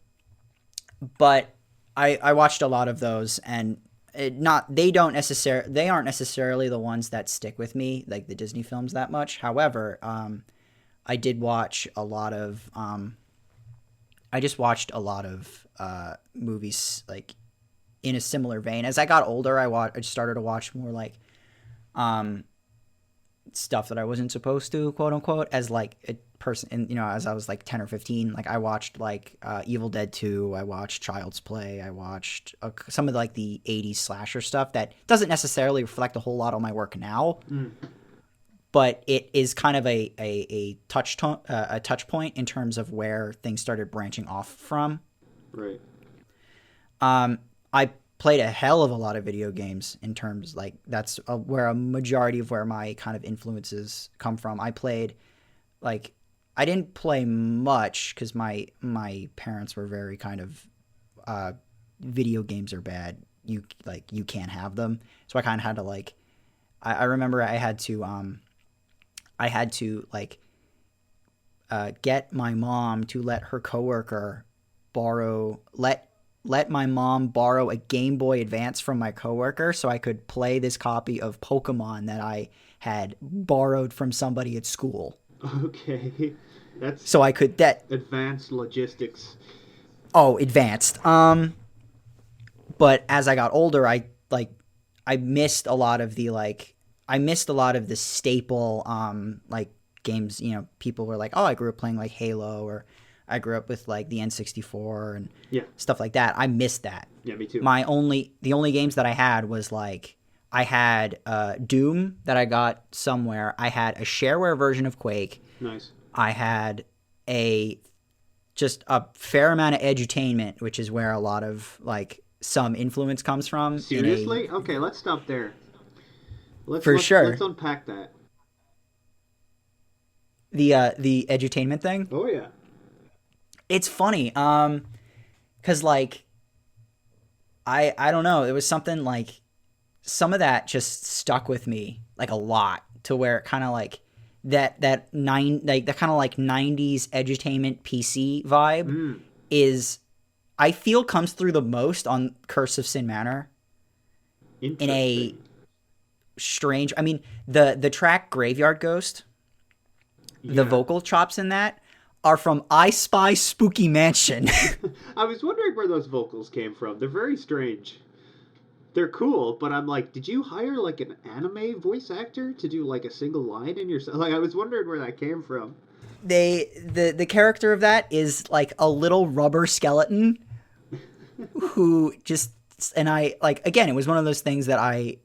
I watched a lot of those, and they aren't necessarily the ones that stick with me, like the Disney films, that much. However, I did watch a lot of movies like in a similar vein. As I got older, I started to watch more like stuff that I wasn't supposed to, quote unquote, as like a person. And, you know, as I was like 10 or 15, like I watched like Evil Dead 2, I watched Child's Play, I watched some of like the 80s slasher stuff that doesn't necessarily reflect a whole lot on my work now, but it is kind of a touch point in terms of where things started branching off from. Right. I played a hell of a lot of video games in terms like that's where a majority of where my kind of influences come from. I played like I didn't play much because my parents were very kind of video games are bad. You can't have them. So I kind of had to like I remember I had to like get my mom to let her coworker let my mom borrow a Game Boy Advance from my coworker so I could play this copy of Pokemon that I had borrowed from somebody at school. Okay. That's so I could advanced logistics. Oh, advanced. But as I got older, I missed a lot of the staple like games, you know, people were like, "Oh, I grew up playing like Halo," or I grew up with like the N64 and stuff like that. I missed that. Yeah, me too. The only games that I had was like I had Doom that I got somewhere. I had a shareware version of Quake. Nice. I had just a fair amount of edutainment, which is where a lot of like some influence comes from. Seriously? Okay, let's stop there. Let's unpack that. The edutainment thing? Oh yeah. It's funny, cause like, I don't know, it was something like, some of that just stuck with me like a lot to where it kind of like that kind of like 90s edutainment PC vibe is, I feel comes through the most on Curse of Sin Manor. In a strange, I mean, the track Graveyard Ghost, the vocal chops in that are from I Spy Spooky Mansion. I was wondering where those vocals came from. They're very strange. They're cool, but I'm like, did you hire like an anime voice actor to do like a single line in your... Like, I was wondering where that came from. The character of that is like a little rubber skeleton who just... And I, like, again, it was one of those things that I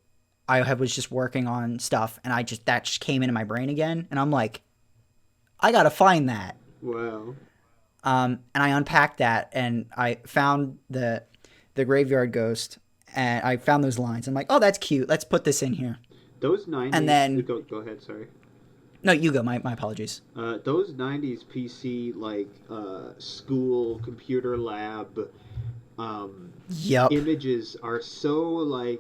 was just working on stuff, and that just came into my brain again, and I'm like, I gotta find that. Wow. And I unpacked that, and I found the Graveyard Ghost, and I found those lines. I'm like, oh, that's cute. Let's put this in here. Those 90s... And then... Go ahead, sorry. No, you go. My apologies. Those 90s PC, school, computer lab, images are so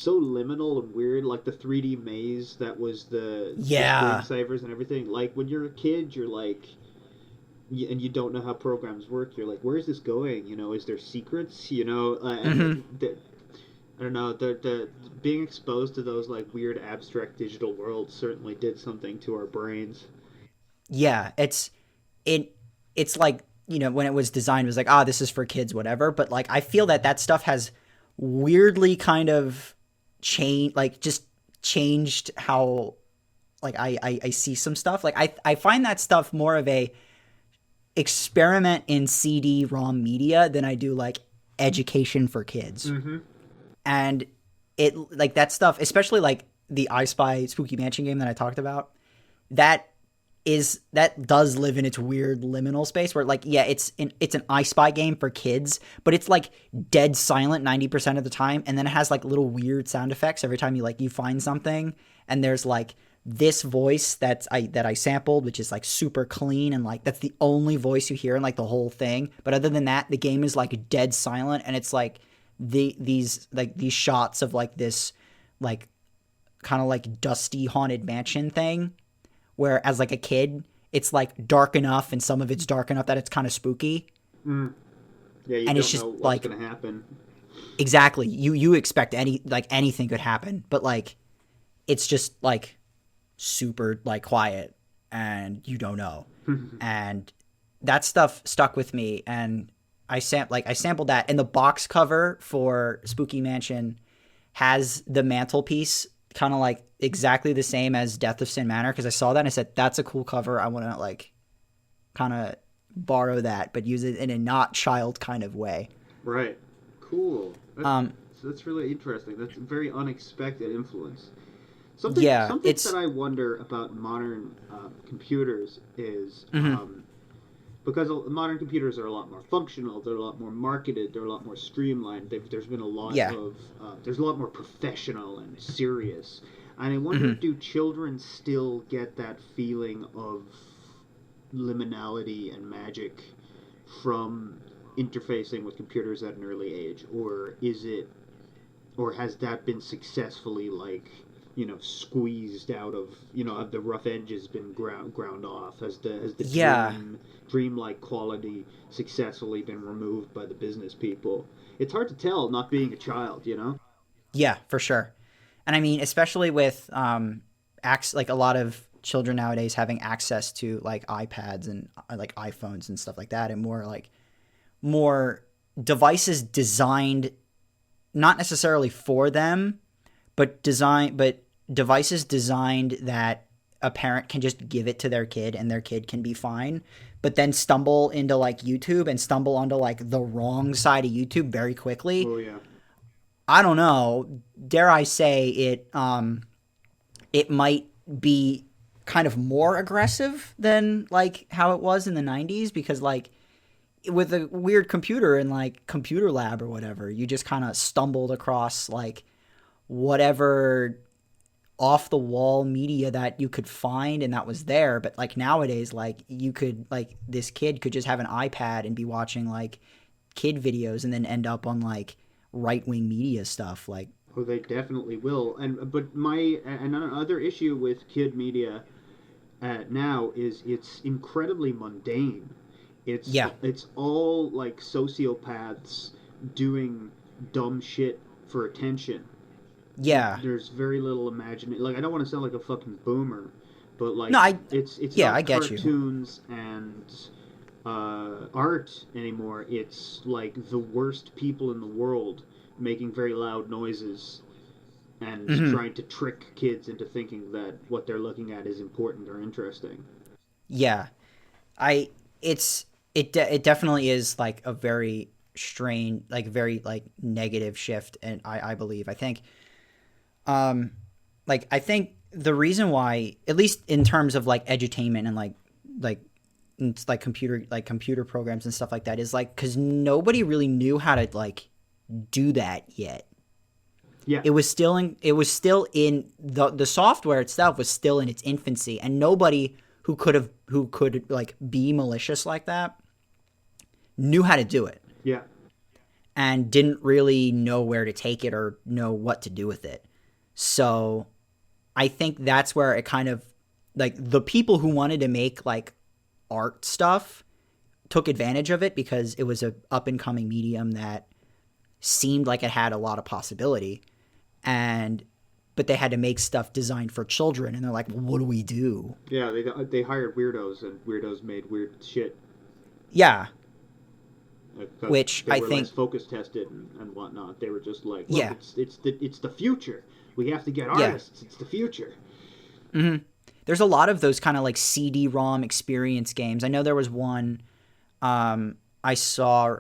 liminal and weird, like the 3D maze that was the screensavers and everything. Like, when you're a kid, you're like... and you don't know how programs work, you're like, where is this going? Is there secrets? I don't know, the being exposed to those weird abstract digital worlds certainly did something to our brains. Yeah, it's like, when it was designed, it was like, this is for kids, whatever. But I feel that stuff has weirdly kind of changed how I see some stuff. I find that stuff more of a experiment in CD-ROM media than I do education for kids. Mm-hmm. And it that stuff, especially the I Spy Spooky Mansion game that I talked about, that does live in its weird liminal space where it's an I Spy game for kids, but it's dead silent 90% of the time, and then it has little weird sound effects every time you find something, and there's this voice that I sampled, which is super clean, and that's the only voice you hear in the whole thing. But other than that, the game is dead silent, and it's these shots of this kind of dusty haunted mansion thing, where as a kid it's dark enough, and some of it's dark enough that it's kind of spooky. Yeah, you and don't it's just know what's gonna happen. Exactly, you expect anything could happen, but it's just super quiet, and you don't know. And that stuff stuck with me, and I sampled that. And the box cover for Spooky Mansion has the mantelpiece kind of exactly the same as Death of Sin Manor, because I saw that and I said, that's a cool cover, I want to kind of borrow that, but use it in a not child kind of way. Right. Cool. That's really interesting. That's a very unexpected influence. Something that I wonder about modern computers is because modern computers are a lot more functional, they're a lot more marketed, they're a lot more streamlined. There's been a lot of there's a lot more professional and serious. And I wonder, do children still get that feeling of liminality and magic from interfacing with computers at an early age, or has that been successfully squeezed out of, have the rough edges been ground off? Has the dreamlike quality successfully been removed by the business people? It's hard to tell, not being a child, Yeah, for sure. And I mean, especially with a lot of children nowadays having access to iPads and iPhones and stuff like that, and more devices designed not necessarily for them, but devices designed that a parent can just give it to their kid and their kid can be fine, but then stumble into YouTube and stumble onto the wrong side of YouTube very quickly. Oh yeah. I don't know. Dare I say it might be kind of more aggressive than how it was in the 90s, because with a weird computer in computer lab or whatever, you just kind of stumbled across whatever off the wall media that you could find, and that was there. But nowadays, you could this kid could just have an iPad and be watching kid videos and then end up on right-wing media stuff. Oh, they definitely will. But another issue with kid media now is it's incredibly mundane. It's all sociopaths doing dumb shit for attention. Yeah. There's very little imagination. I don't want to sound like a fucking boomer, but it's not I get cartoons and art anymore. It's the worst people in the world making very loud noises and trying to trick kids into thinking that what they're looking at is important or interesting. Yeah. It definitely is a very strange, very negative shift, and I believe. I think I think the reason why, at least in terms of edutainment and computer programs and stuff like that, is because nobody really knew how to do that yet. Yeah. It was still in the software itself was still in its infancy, and nobody who could like be malicious like that knew how to do it. Yeah. And didn't really know where to take it or know what to do with it. So I think that's where it kind of, like, the people who wanted to make, like, art stuff took advantage of it because it was a up-and-coming medium that seemed like it had a lot of possibility. But they had to make stuff designed for children, and they're like, well, what do we do? Yeah, they hired weirdos, and weirdos made weird shit. Yeah. Which they I were think less focus tested and whatnot. They were just like, look, Yeah. it's the future. We have to get artists. Yeah. It's the future. Mm-hmm. There's a lot of those kind of like CD-ROM experience games. I know there was one I saw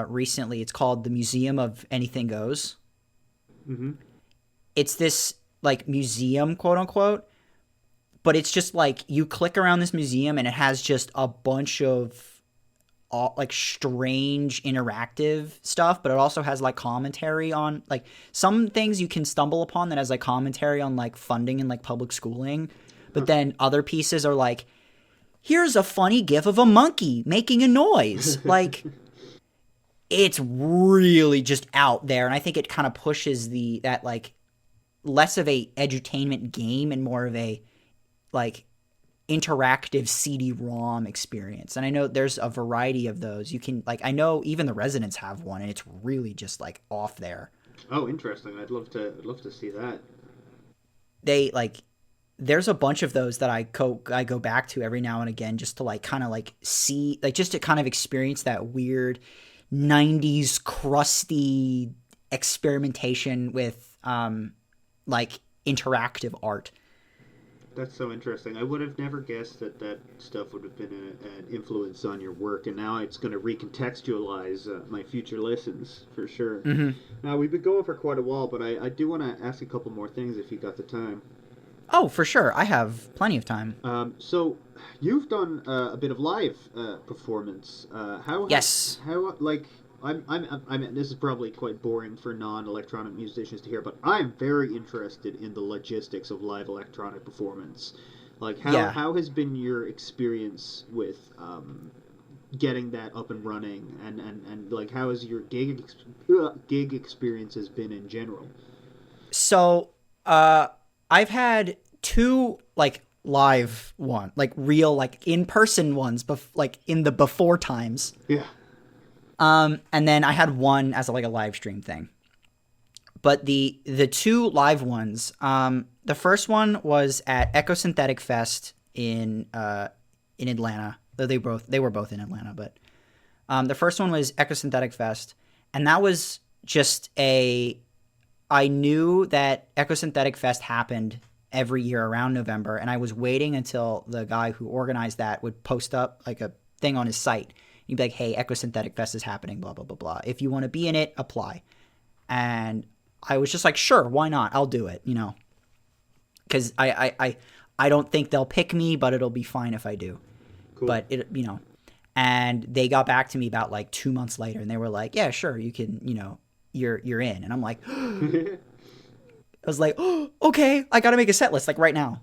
recently. It's called The Museum of Anything Goes. Mm-hmm. It's this like museum, quote unquote, but it's just like you click around this museum and it has just a bunch of like strange interactive stuff, but it also has like commentary on like some things you can stumble upon that has like commentary on like funding and like public schooling, but then other pieces are like, here's a funny gif of a monkey making a noise. Like, it's really just out there, and I think it kind of pushes that like less of a edutainment game and more of a like interactive CD-ROM experience. And I know there's a variety of those. You can, like, I know even the Residents have one, and it's really just like off there. Oh, interesting. I'd love to see that. They like, there's a bunch of those that I go back to every now and again just to like kind of like see, like just to kind of experience that weird 90s crusty experimentation with like interactive art. That's so interesting. I would have never guessed that stuff would have been an influence on your work, and now it's going to recontextualize my future listens, for sure. Mm-hmm. Now, we've been going for quite a while, but I do want to ask a couple more things if you got the time. Oh, for sure. I have plenty of time. So, you've done a bit of live performance. Yes. How like... I mean, this is probably quite boring for non-electronic musicians to hear, but I'm very interested in the logistics of live electronic performance. Like, how has been your experience with getting that up and running, and like, how has your gig experiences been in general? So, I've had two like live one, like real like in-person ones, like in the before times. Yeah. And then I had one as like a live stream thing. But the two live ones, the first one was at Ecosynthetic Fest in Atlanta. They were both in Atlanta, but the first one was Ecosynthetic Fest, and that was just I knew that Ecosynthetic Fest happened every year around November, and I was waiting until the guy who organized that would post up like a thing on his site. You'd be like, hey, Ecosynthetic Fest is happening, blah, blah, blah, blah. If you want to be in it, apply. And I was just like, sure, why not? I'll do it, you know. Because I don't think they'll pick me, but it'll be fine if I do. Cool. But, you know. And they got back to me about like 2 months later, and they were like, yeah, sure, you can, you know, you're in. And I'm like, I was like, oh, okay, I got to make a set list like right now.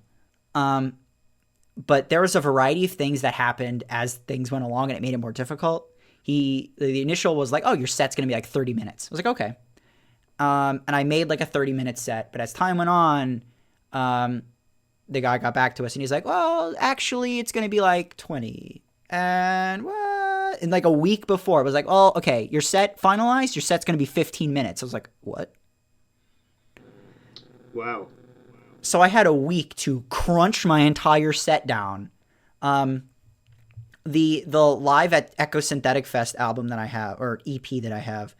But there was a variety of things that happened as things went along, and it made it more difficult. The initial was like, oh, your set's going to be like 30 minutes. I was like, okay. And I made like a 30-minute set. But as time went on, the guy got back to us, and he's like, well, actually, it's going to be like 20. And what? And like a week before, it was like, oh, okay, your set finalized. Your set's going to be 15 minutes. I was like, what? Wow. So I had a week to crunch my entire set down. The Live at Ecosynthetic Fest album that I have, or EP that I have,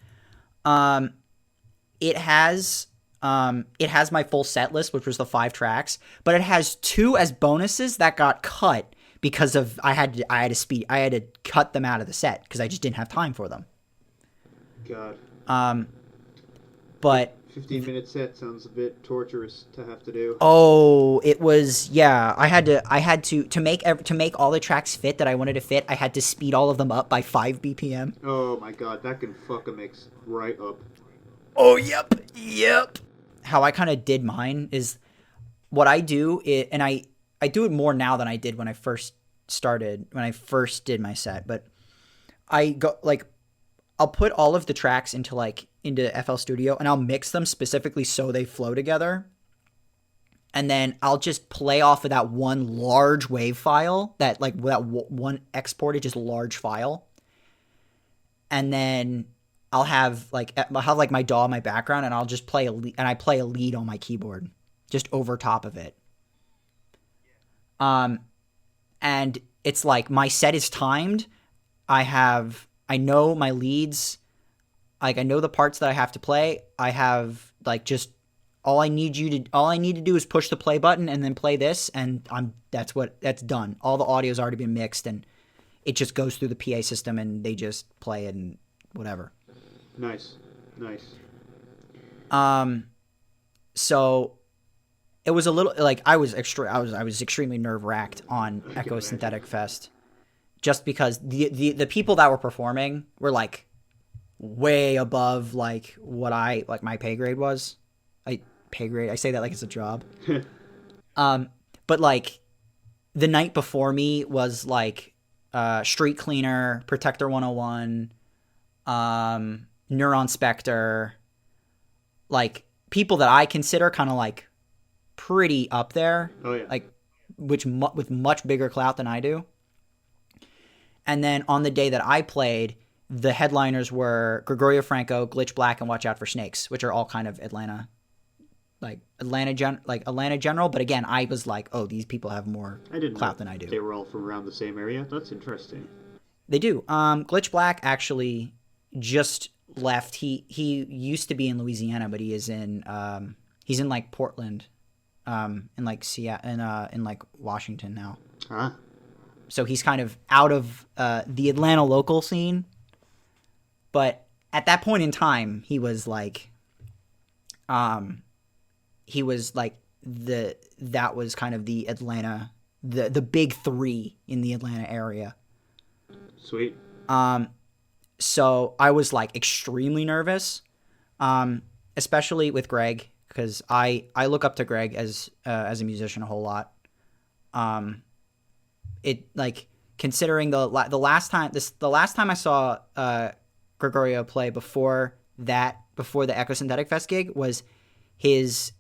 it has my full set list, which was the 5 tracks, but it has 2 as bonuses that got cut because of I had to cut them out of the set because I just didn't have time for them. God. But 15-minute set sounds a bit torturous to have to do. Oh, it was, yeah. I had to make all the tracks fit that I wanted to fit. I had to speed all of them up by 5 BPM. Oh my god, that can fuck a mix right up. Oh, yep. how I kind of did mine is what I do, and I do it more now than I did when I first did my set, but I go like, I'll put all of the tracks into FL Studio, and I'll mix them specifically so they flow together. And then I'll just play off of that one large wave file, that one exported just large file. And then I'll have my DAW in my background, and I'll just play a lead on my keyboard just over top of it. And it's like my set is timed. I know my leads, like I know the parts that I have to play. I have like just all I need to do is push the play button and then play this, and that's done. All the audio's already been mixed, and it just goes through the PA system, and they just play it and whatever. Nice. So it was a little like I was extremely nerve-wracked on Echo Synthetic Fest, just because the people that were performing were like way above like what my pay grade was. I say that like it's a job. But like the night before me was like Street Cleaner, Protector 101, Neuron Spectre, like people that I consider kind of like pretty up there. Oh yeah. Like with much bigger clout than I do. And then on the day that I played, the headliners were Gregorio Franco, Glitch Black, and Watch Out for Snakes, which are all kind of Atlanta General. But again, I was like, oh, these people have more clout than I do. They were all from around the same area. That's interesting. They do. Glitch Black actually just left. He used to be in Louisiana, but he's in like Portland, in like Seattle, in like Washington now. Huh. So he's kind of out of the Atlanta local scene. But at that point in time, he was like, that was kind of the Atlanta, the big three in the Atlanta area. Sweet. So I was like extremely nervous, especially with Greg, because I look up to Greg as a musician a whole lot. It like considering the last time I saw Gregorio play before the Echo Synthetic Fest gig was his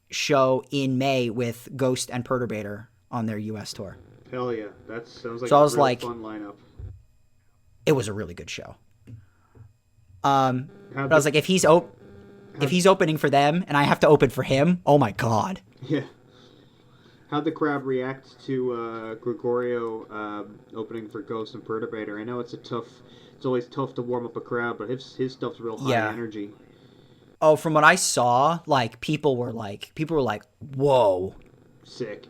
show in May with Ghost and Perturbator on their US tour. Hell yeah, that sounds like so a I was real like, fun lineup. It was a really good show. But I was like, if he's opening for them and I have to open for him, oh my god. Yeah. How'd the crowd react to Gregorio opening for Ghost and Perturbator? I know it's always tough to warm up a crowd, but his stuff's real high energy. Oh, from what I saw, like people were like, whoa. Sick.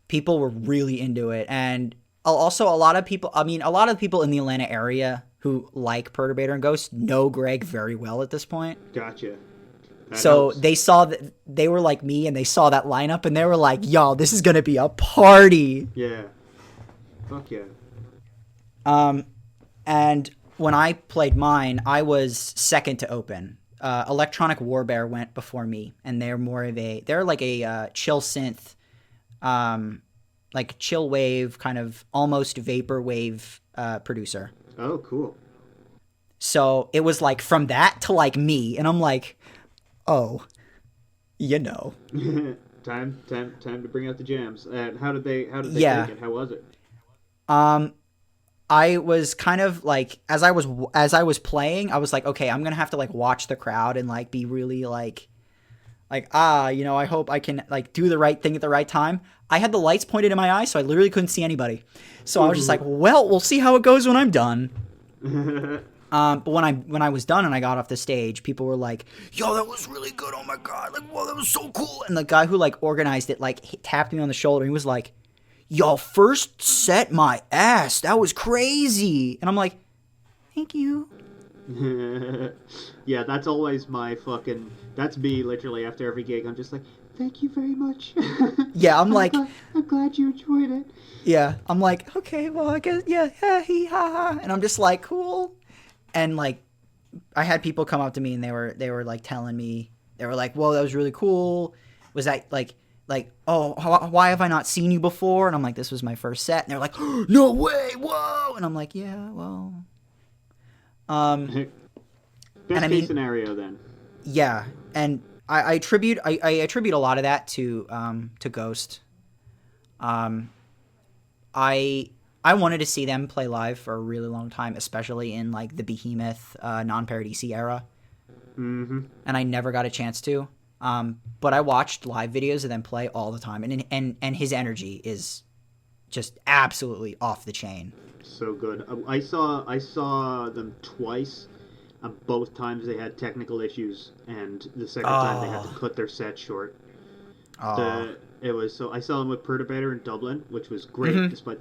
People were really into it. And also a lot of people in the Atlanta area who like Perturbator and Ghost know Greg very well at this point. Gotcha. So they saw that, they were like me, and they saw that lineup, and they were like, yo, this is going to be a party. Yeah. Fuck yeah. And when I played mine, I was second to open. Electronic Warbear went before me, and they're like a chill synth, like chill wave, kind of almost vaporwave producer. Oh, cool. So it was like from that to like me, and I'm like, oh, you know. Time to bring out the jams. How did they take it? How was it? I was kind of like, as I was playing, I was like, okay, I'm gonna have to like watch the crowd and like be really like I hope I can like do the right thing at the right time. I had the lights pointed in my eyes, so I literally couldn't see anybody. So I was just like, well, we'll see how it goes when I'm done. But when I was done and I got off the stage, people were like, yo, that was really good. Oh my God. Like, whoa, that was so cool. And the guy who like organized it, like tapped me on the shoulder. He was like, y'all first set my ass. That was crazy. And I'm like, thank you. Yeah, that's always that's me literally after every gig. I'm just like, thank you very much. Yeah, I'm glad you enjoyed it. Yeah, I'm like, okay, well, I guess, yeah, ha. And I'm just like, cool. And like, I had people come up to me and they were like telling me, They were like, whoa, that was really cool. Was that like, oh, why have I not seen you before? And I'm like, this was my first set. And they're like, no way, whoa. And I'm like, yeah, well. Best case scenario then. Yeah, and I attribute a lot of that to Ghost. I wanted to see them play live for a really long time, especially in like the Behemoth non-Paradisi era. Mm-hmm. And I never got a chance to. But I watched live videos of them play all the time, and his energy is just absolutely off the chain. So good. I saw them twice. Both times they had technical issues, and the second time they had to cut their set short. I saw them with Perturbator in Dublin, which was great despite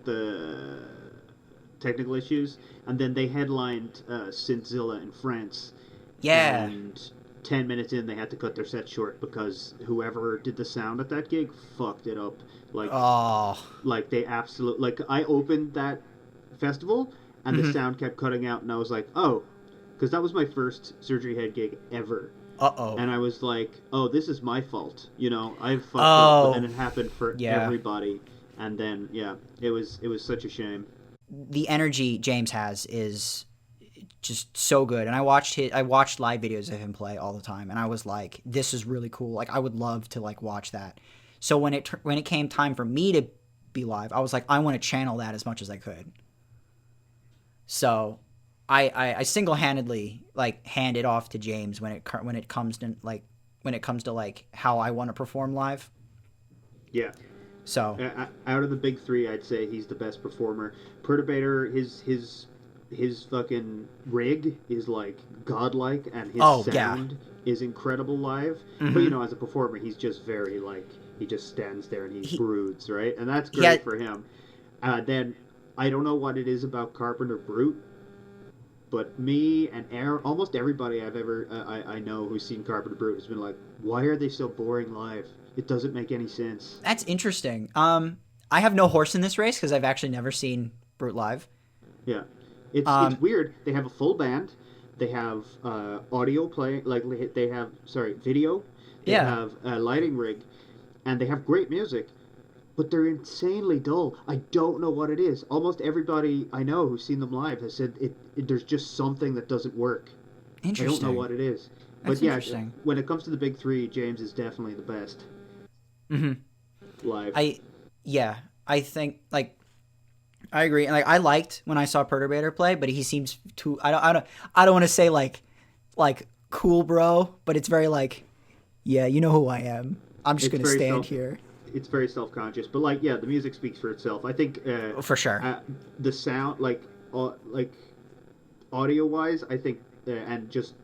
the technical issues, and then they headlined Synthzilla in France. Yeah. And 10 minutes in, they had to cut their set short because whoever did the sound at that gig fucked it up. Like they absolutely, like, I opened that festival and the sound kept cutting out, and I was like, oh, because that was my first Surgery Head gig ever. And I was like, oh, this is my fault. You know, I fucked up, and it happened for everybody. And then, it was such a shame. The energy James has is just so good. And I watched live videos of him play all the time, and I was like, this is really cool. Like, I would love to like watch that. So when it came time for me to be live, I was like, I want to channel that as much as I could. So I single-handedly like hand it off to James when it comes to how I want to perform live. Yeah. So out of the big three, I'd say he's the best performer. Perturbator, his fucking rig is like godlike, and his sound is incredible live. But you know, as a performer, he's just very like, he just stands there and he broods, right? And that's great for him. Then I don't know what it is about Carpenter Brute, but me and almost everybody I've ever I know who's seen Carpenter Brute has been like, why are they so boring live? It doesn't make any sense. That's interesting. I have no horse in this race because I've actually never seen Brute live. Yeah, it's weird. They have a full band. They have audio play, like they have video. They have a lighting rig, and they have great music. But they're insanely dull. I don't know what it is. Almost everybody I know who's seen them live has said there's just something that doesn't work. Interesting. I don't know what it is. That's but interesting. When it comes to the big three, James is definitely the best. Live. I think like I agree. And like I liked when I saw Perturbator play, but he seems too. I don't want to say like cool, bro, but it's very like, yeah, you know who I am. I'm just gonna stand here. It's very self-conscious, but like, the music speaks for itself. I think for sure the sound, like audio-wise, I think, and just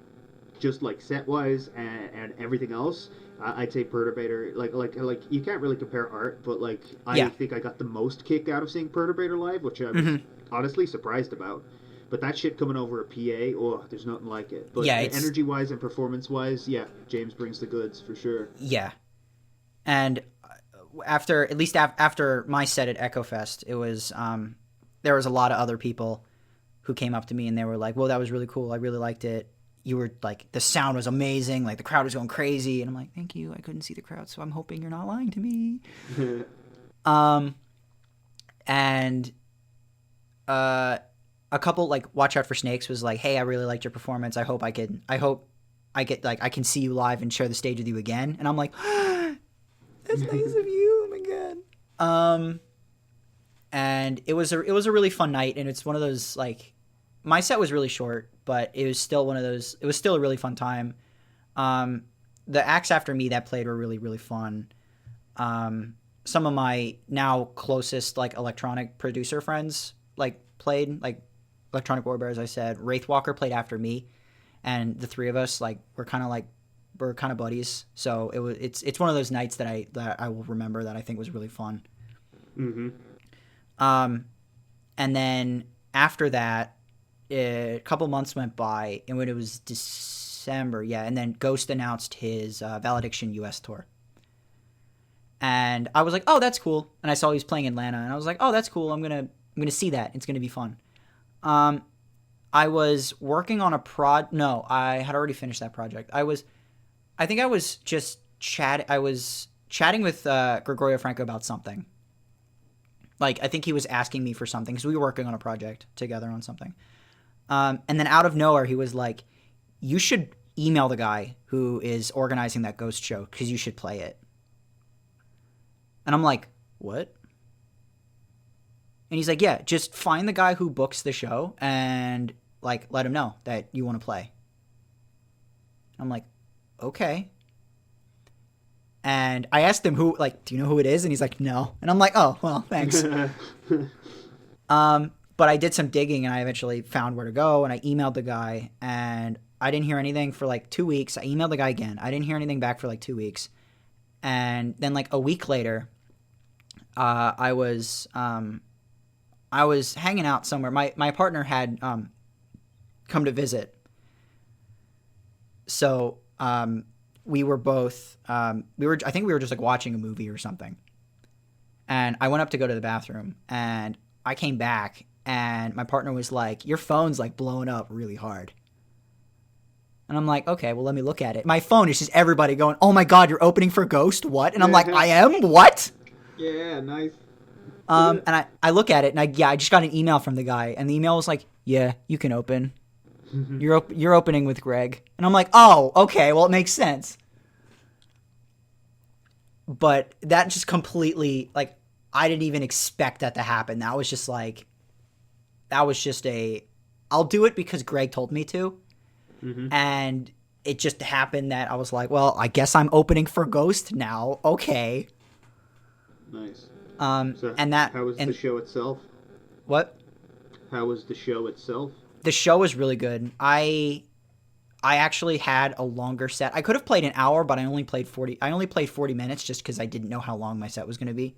like set-wise and everything else, I'd say Perturbator. Like you can't really compare art, but like I think I got the most kick out of seeing Perturbator live, which I was honestly surprised about. But that shit coming over a PA, there's nothing like it. But energy-wise and performance-wise, James brings the goods for sure. Yeah, and after my set at Echo Fest, it was there was a lot of other people who came up to me and they were like, "Well, that was really cool. I really liked it. You were like, the sound was amazing. Like the crowd was going crazy." And I'm like, "Thank you. I couldn't see the crowd, so I'm hoping you're not lying to me." And a couple like Watch Out for Snakes was like, "Hey, I really liked your performance. I hope I can see you live and share the stage with you again." And I'm like, that's nice of you. Oh my god. And it was a really fun night, and it's one of those like, my set was really short, but it was still one of those. It was still a really fun time. The acts after me that played were really, really fun. Some of my now closest like electronic producer friends like played, like Electronic Warbear, as I said. Wraithwalker played after me, and the three of us like were kind of buddies. So it's one of those nights that I will remember, that I think was really fun. And then after that, a couple months went by, and when it was December, and then Ghost announced his Valediction US tour. And I was like, oh, that's cool. And I saw he was playing Atlanta, and I was like, oh, that's cool. I'm gonna see that. It's gonna be fun. I was working on I had already finished that project. I was I think I was just chatting with Gregorio Franco about something. Like, I think he was asking me for something because we were working on a project together on something. And then out of nowhere, he was like, you should email the guy who is organizing that ghost show because you should play it. And I'm like, what? And he's like, yeah, just find the guy who books the show and, like, let him know that you want to play. I'm like, okay. And I asked him who, like, do you know who it is? And he's like, no. And I'm like, oh, well, thanks. But I did some digging and I eventually found where to go and I emailed the guy and I didn't hear anything for like 2 weeks. I emailed the guy again. I didn't hear anything back for like 2 weeks. And then like a week later, I was hanging out somewhere. My partner had come to visit. So we were both I think we were just like watching a movie or something. And I went up to go to the bathroom and I came back and my partner was like, your phone's like blowing up really hard. And I'm like, okay, well, let me look at it. My phone is just everybody going, oh my God, you're opening for Ghost? What? And I'm like, I am? What? Yeah, nice. And I look at it and I just got an email from the guy and the email was like, yeah, you can open. You're opening with Greg. And I'm like, oh, okay, well, it makes sense. But that just completely, like, I didn't even expect that to happen. That was just I'll do it because Greg told me to. Mm-hmm. And it just happened that I was like, well, I guess I'm opening for Ghost now. Okay. Nice. So how was the show itself? What? How was the show itself? The show was really good. I actually had a longer set. I could have played an hour, but I only played 40 minutes just because I didn't know how long my set was going to be.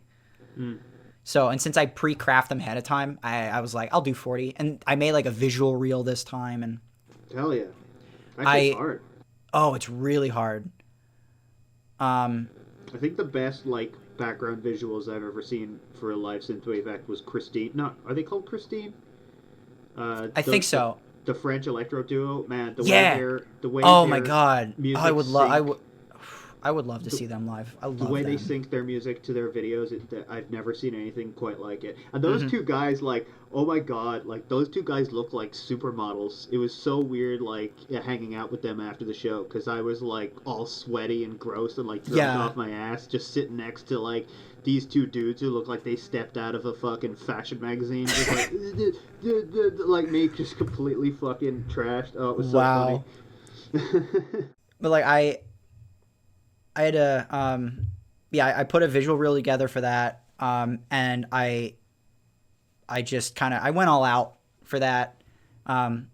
Mm. So, and since I pre-craft them ahead of time, I was like, I'll do 40. And I made like a visual reel this time. And hell yeah. It's hard. Oh, it's really hard. I think the best like background visuals I've ever seen for a live synthwave act was Christine. Are they called Christine? I think so. The French electro duo, man. The way oh my God! I would love to see them live. I love the way them. they sync their music to their videos. I've never seen anything quite like it. And those two guys, like, oh my God, like those two guys look like supermodels. It was so weird, like hanging out with them after the show because I was like all sweaty and gross and like drunk off my ass, just sitting next to like these two dudes who look like they stepped out of a fucking fashion magazine, just like like me, just completely fucking trashed. Oh, it was so funny. But like I had a I put a visual reel together for that, and I just kind of I went all out for that, and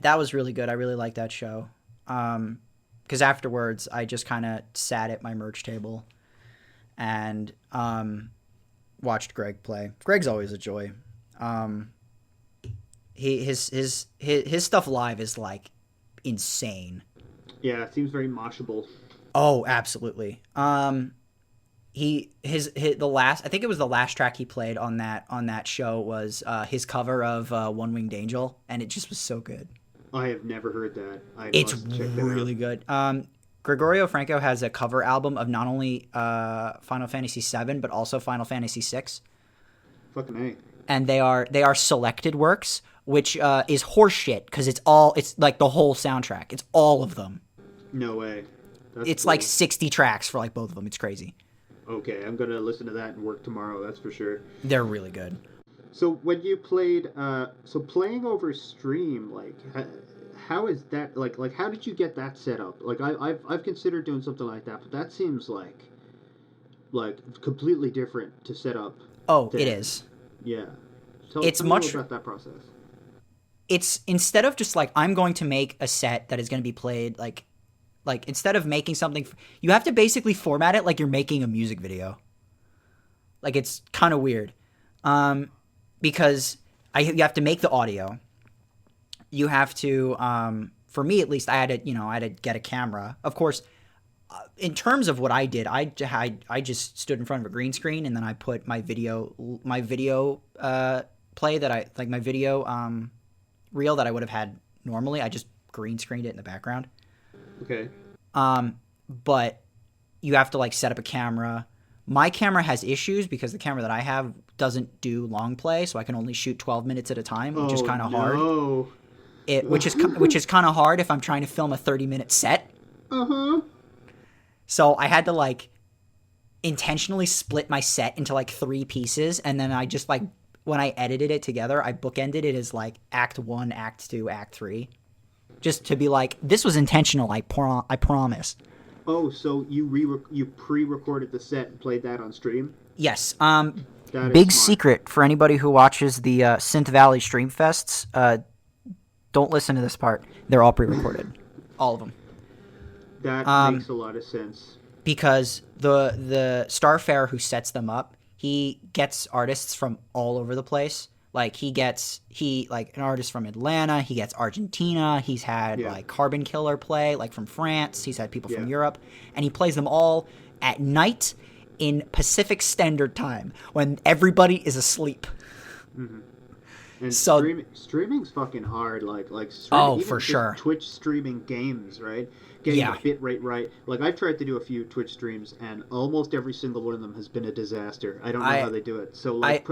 that was really good. I really liked that show, because afterwards I just kind of sat at my merch table and watched Greg play. Greg's always a joy. His stuff live is like insane. Yeah, it seems very moshable. Oh, absolutely. I think it was the last track he played on that show was his cover of One Winged Angel, and it just was so good. I have never heard that. It's really good. Gregorio Franco has a cover album of not only Final Fantasy VII but also Final Fantasy VI. Fucking A. And they are selected works, which is horseshit because it's like the whole soundtrack. It's all of them. No way. It's cool. Like 60 tracks for like both of them. It's crazy. Okay, I'm gonna listen to that and work tomorrow. That's for sure. They're really good. So when you played, playing over stream, like, how is that? Like, how did you get that set up? Like, I've considered doing something like that, but that seems like completely different to set up. Oh, it is. Yeah. Tell me about that process. It's instead of just like I'm going to make a set that is going to be played like instead of making something, you have to basically format it like you're making a music video. Like it's kind of weird, because you have to make the audio. You have to, for me at least, I had to get a camera. Of course, in terms of what I did, I just stood in front of a green screen and then I put my video play that I like my video reel that I would have had normally. I just green screened it in the background. Okay. But you have to like set up a camera. My camera has issues because the camera that I have doesn't do long play, so I can only shoot 12 minutes at a time, which is kind of hard. Which is kind of hard if I'm trying to film a 30-minute set. So I had to like intentionally split my set into like 3 pieces, and then I just like when I edited it together, I bookended it as like Act 1, Act 2, Act 3, just to be like, this was intentional. I promise. Oh, so you pre-recorded the set and played that on stream? Yes. Big secret for anybody who watches the Synth Valley Stream Fests. Don't listen to this part. They're all pre-recorded. All of them. That makes a lot of sense. Because the Starfarer who sets them up, he gets artists from all over the place. Like like an artist from Atlanta, he gets Argentina, he's had like Carbon Killer play, like from France, he's had people from Europe, and he plays them all at night in Pacific Standard Time when everybody is asleep. Mm-hmm. And so streaming's fucking hard. Like streaming, for sure. Twitch streaming games, right? Getting the bit rate right. Like I've tried to do a few Twitch streams, and almost every single one of them has been a disaster. I don't know how they do it. So like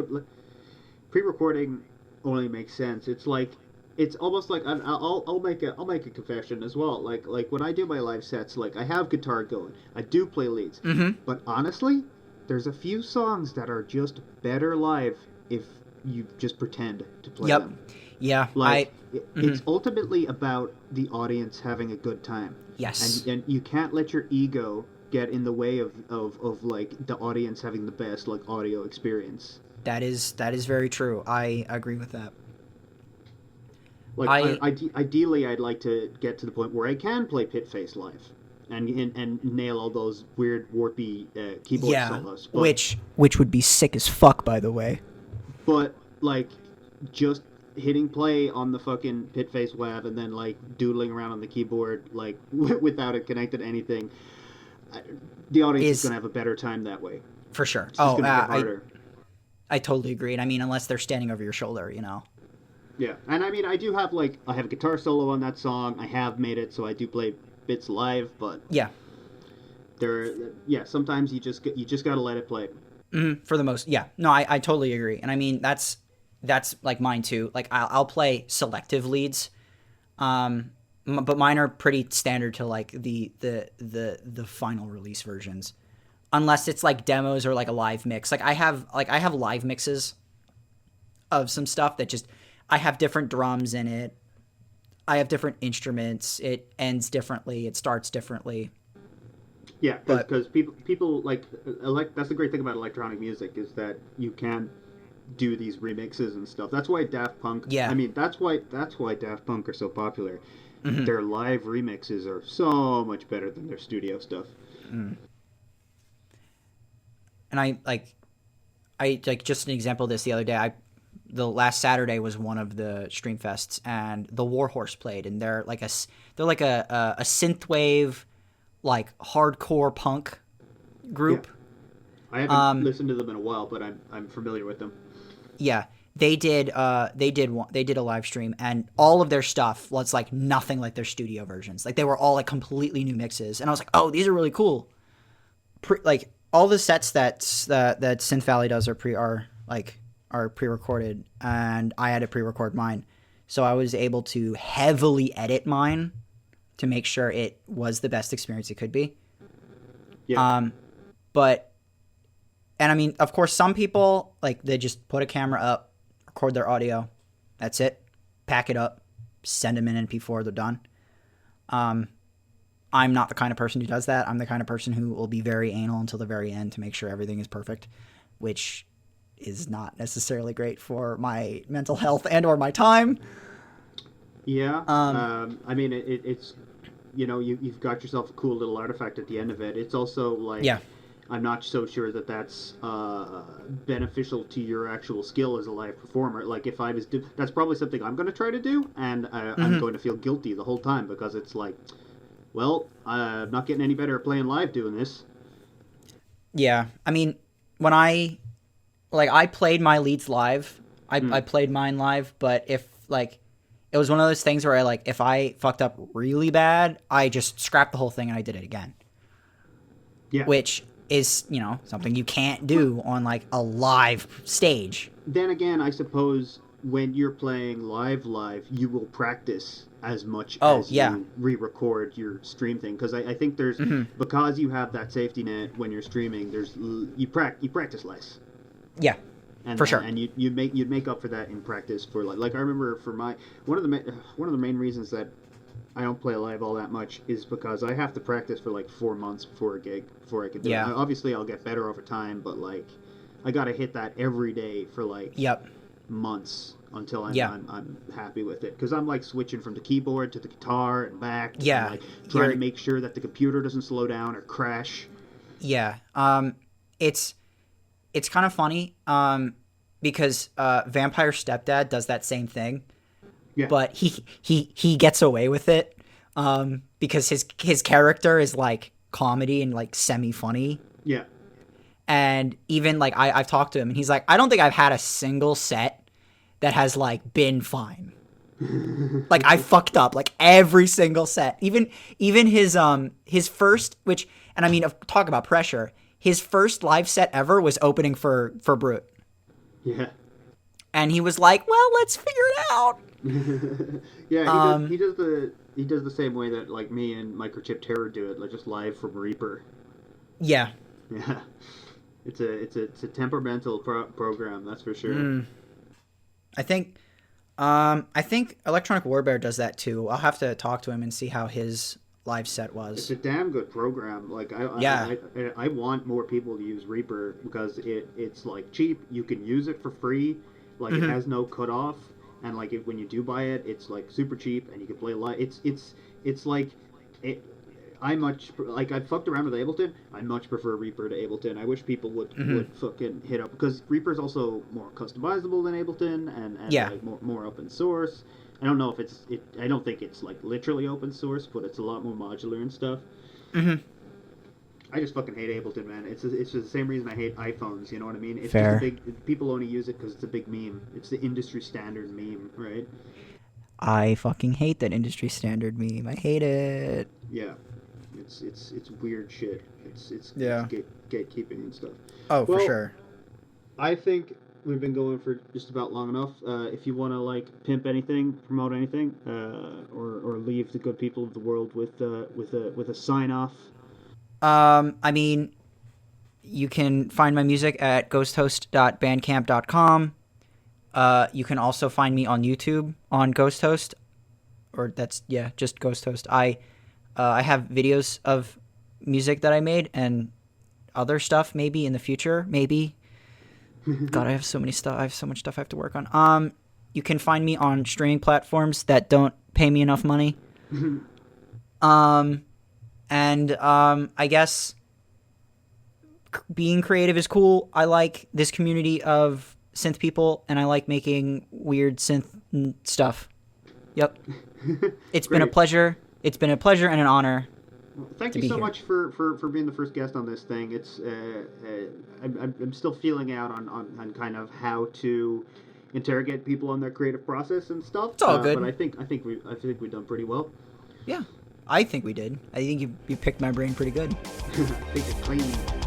pre-recording only makes sense. It's like it's almost like I'll make a confession as well. Like when I do my live sets, like I have guitar going, I do play leads, but honestly, there's a few songs that are just better live if you just pretend to play them. Yeah, like it's ultimately about the audience having a good time. Yes, and you can't let your ego get in the way of like the audience having the best like audio experience. That is very true. I agree with that. Like ideally, I'd like to get to the point where I can play Pitface live, and nail all those weird warpy keyboard solos. But, which would be sick as fuck, by the way. But like, just hitting play on the fucking Pitface web and then like doodling around on the keyboard like without it connected to anything, the audience is gonna have a better time that way. For sure. It's just gonna get harder. I totally agree. And I mean, unless they're standing over your shoulder, you know. Yeah, and I mean, I have a guitar solo on that song. I have made it so I do play bits live, but sometimes you just gotta let it play. For the most, no, I totally agree, and I mean that's like mine too. Like I'll play selective leads, but mine are pretty standard to like the final release versions, unless it's like demos or like a live mix. Like I have live mixes of some stuff that just. I have different drums in it. I have different instruments. It ends differently. It starts differently. Yeah, because people like that's the great thing about electronic music is that you can do these remixes and stuff. That's why Daft Punk. Yeah. I mean, that's why Daft Punk are so popular. Mm-hmm. Their live remixes are so much better than their studio stuff. Mm. And I just an example of this the other day. The last Saturday was one of the stream fests, and the Warhorse played, and they're like a synthwave, like hardcore punk group. Yeah. I haven't listened to them in a while, but I'm familiar with them. Yeah, they did a live stream, and all of their stuff was like nothing like their studio versions. Like they were all like completely new mixes, and I was like, oh, these are really cool. Like all the sets that Synth Valley does are pre-recorded, and I had to pre-record mine. So I was able to heavily edit mine to make sure it was the best experience it could be. Yeah. And I mean, of course, some people, like, they just put a camera up, record their audio, that's it, pack it up, send them in MP4, they're done. I'm not the kind of person who does that. I'm the kind of person who will be very anal until the very end to make sure everything is perfect, which is not necessarily great for my mental health and or my time. Yeah. I mean, it's, you know, you've got yourself a cool little artifact at the end of it. It's also like, I'm not so sure that that's beneficial to your actual skill as a live performer. Like if I was that's probably something I'm going to try to do, and I'm going to feel guilty the whole time because it's like, well, I'm not getting any better at playing live doing this. Yeah. I mean, when I played my leads live. I played mine live, but if it was one of those things where I like, if I fucked up really bad, I just scrapped the whole thing and I did it again. Yeah. Which is, you know, something you can't do on like a live stage. Then again, I suppose when you're playing live, you will practice as much as you re-record your stream thing. Because I think there's, because you have that safety net when you're streaming, there's you practice less. Yeah. And, for sure, and you'd make up for that in practice for like I remember for my one of the main reasons that I don't play live all that much is because I have to practice for like 4 months before a gig before I can do it. Obviously, I'll get better over time, but like I gotta hit that every day for like months until I'm happy with it, because I'm like switching from the keyboard to the guitar and back. Yeah, and, like trying to make sure that the computer doesn't slow down or crash. Yeah, it's kind of funny, because Vampire Stepdad does that same thing, but he gets away with it, because his character is like comedy and like semi-funny. Yeah. And even like I've talked to him and he's like, I don't think I've had a single set that has like been fine. Like I fucked up like every single set. Even his first, which, and I mean, talk about pressure. His first live set ever was opening for Brute. Yeah. And he was like, well, let's figure it out. Yeah, he does the same way that like me and Microchip Terror do it, like just live from Reaper. Yeah. Yeah. It's a temperamental program, that's for sure. I think Electronic Warbear does that too. I'll have to talk to him and see how his live set was. It's a damn good program. Like I want more people to use Reaper because it's like cheap. You can use it for free. Like it has no cutoff, and like when you do buy it, it's like super cheap, and you can play live. It's like it. I fucked around with Ableton. I much prefer Reaper to Ableton. I wish people would fucking hit up, because Reaper's also more customizable than Ableton and like more open source. I don't know if I don't think it's like literally open source, but it's a lot more modular and stuff. I just fucking hate Ableton, man. It's just the same reason I hate iPhones. You know what I mean? It's fair. Just people only use it because it's a big meme. It's the industry standard meme, right? I fucking hate that industry standard meme. I hate it. Yeah. It's weird shit. It's gatekeeping and stuff. Oh, for sure. I think we've been going for just about long enough. If you want to like pimp anything, promote anything, or leave the good people of the world with a sign off. I mean, you can find my music at ghosthost.bandcamp.com. You can also find me on YouTube on Ghosthost, or just Ghosthost. I have videos of music that I made and other stuff maybe in the future, maybe. God, I have so much stuff I have to work on. You can find me on streaming platforms that don't pay me enough money. I guess being creative is cool. I like this community of synth people, and I like making weird synth stuff. Yep. It's been a pleasure. It's been a pleasure and an honor. Thank you so much for being the first guest on this thing. It's I'm still feeling out on kind of how to interrogate people on their creative process and stuff. It's all good. But I think we've done pretty well. Yeah, I think we did. I think you picked my brain pretty good. I think it's clean.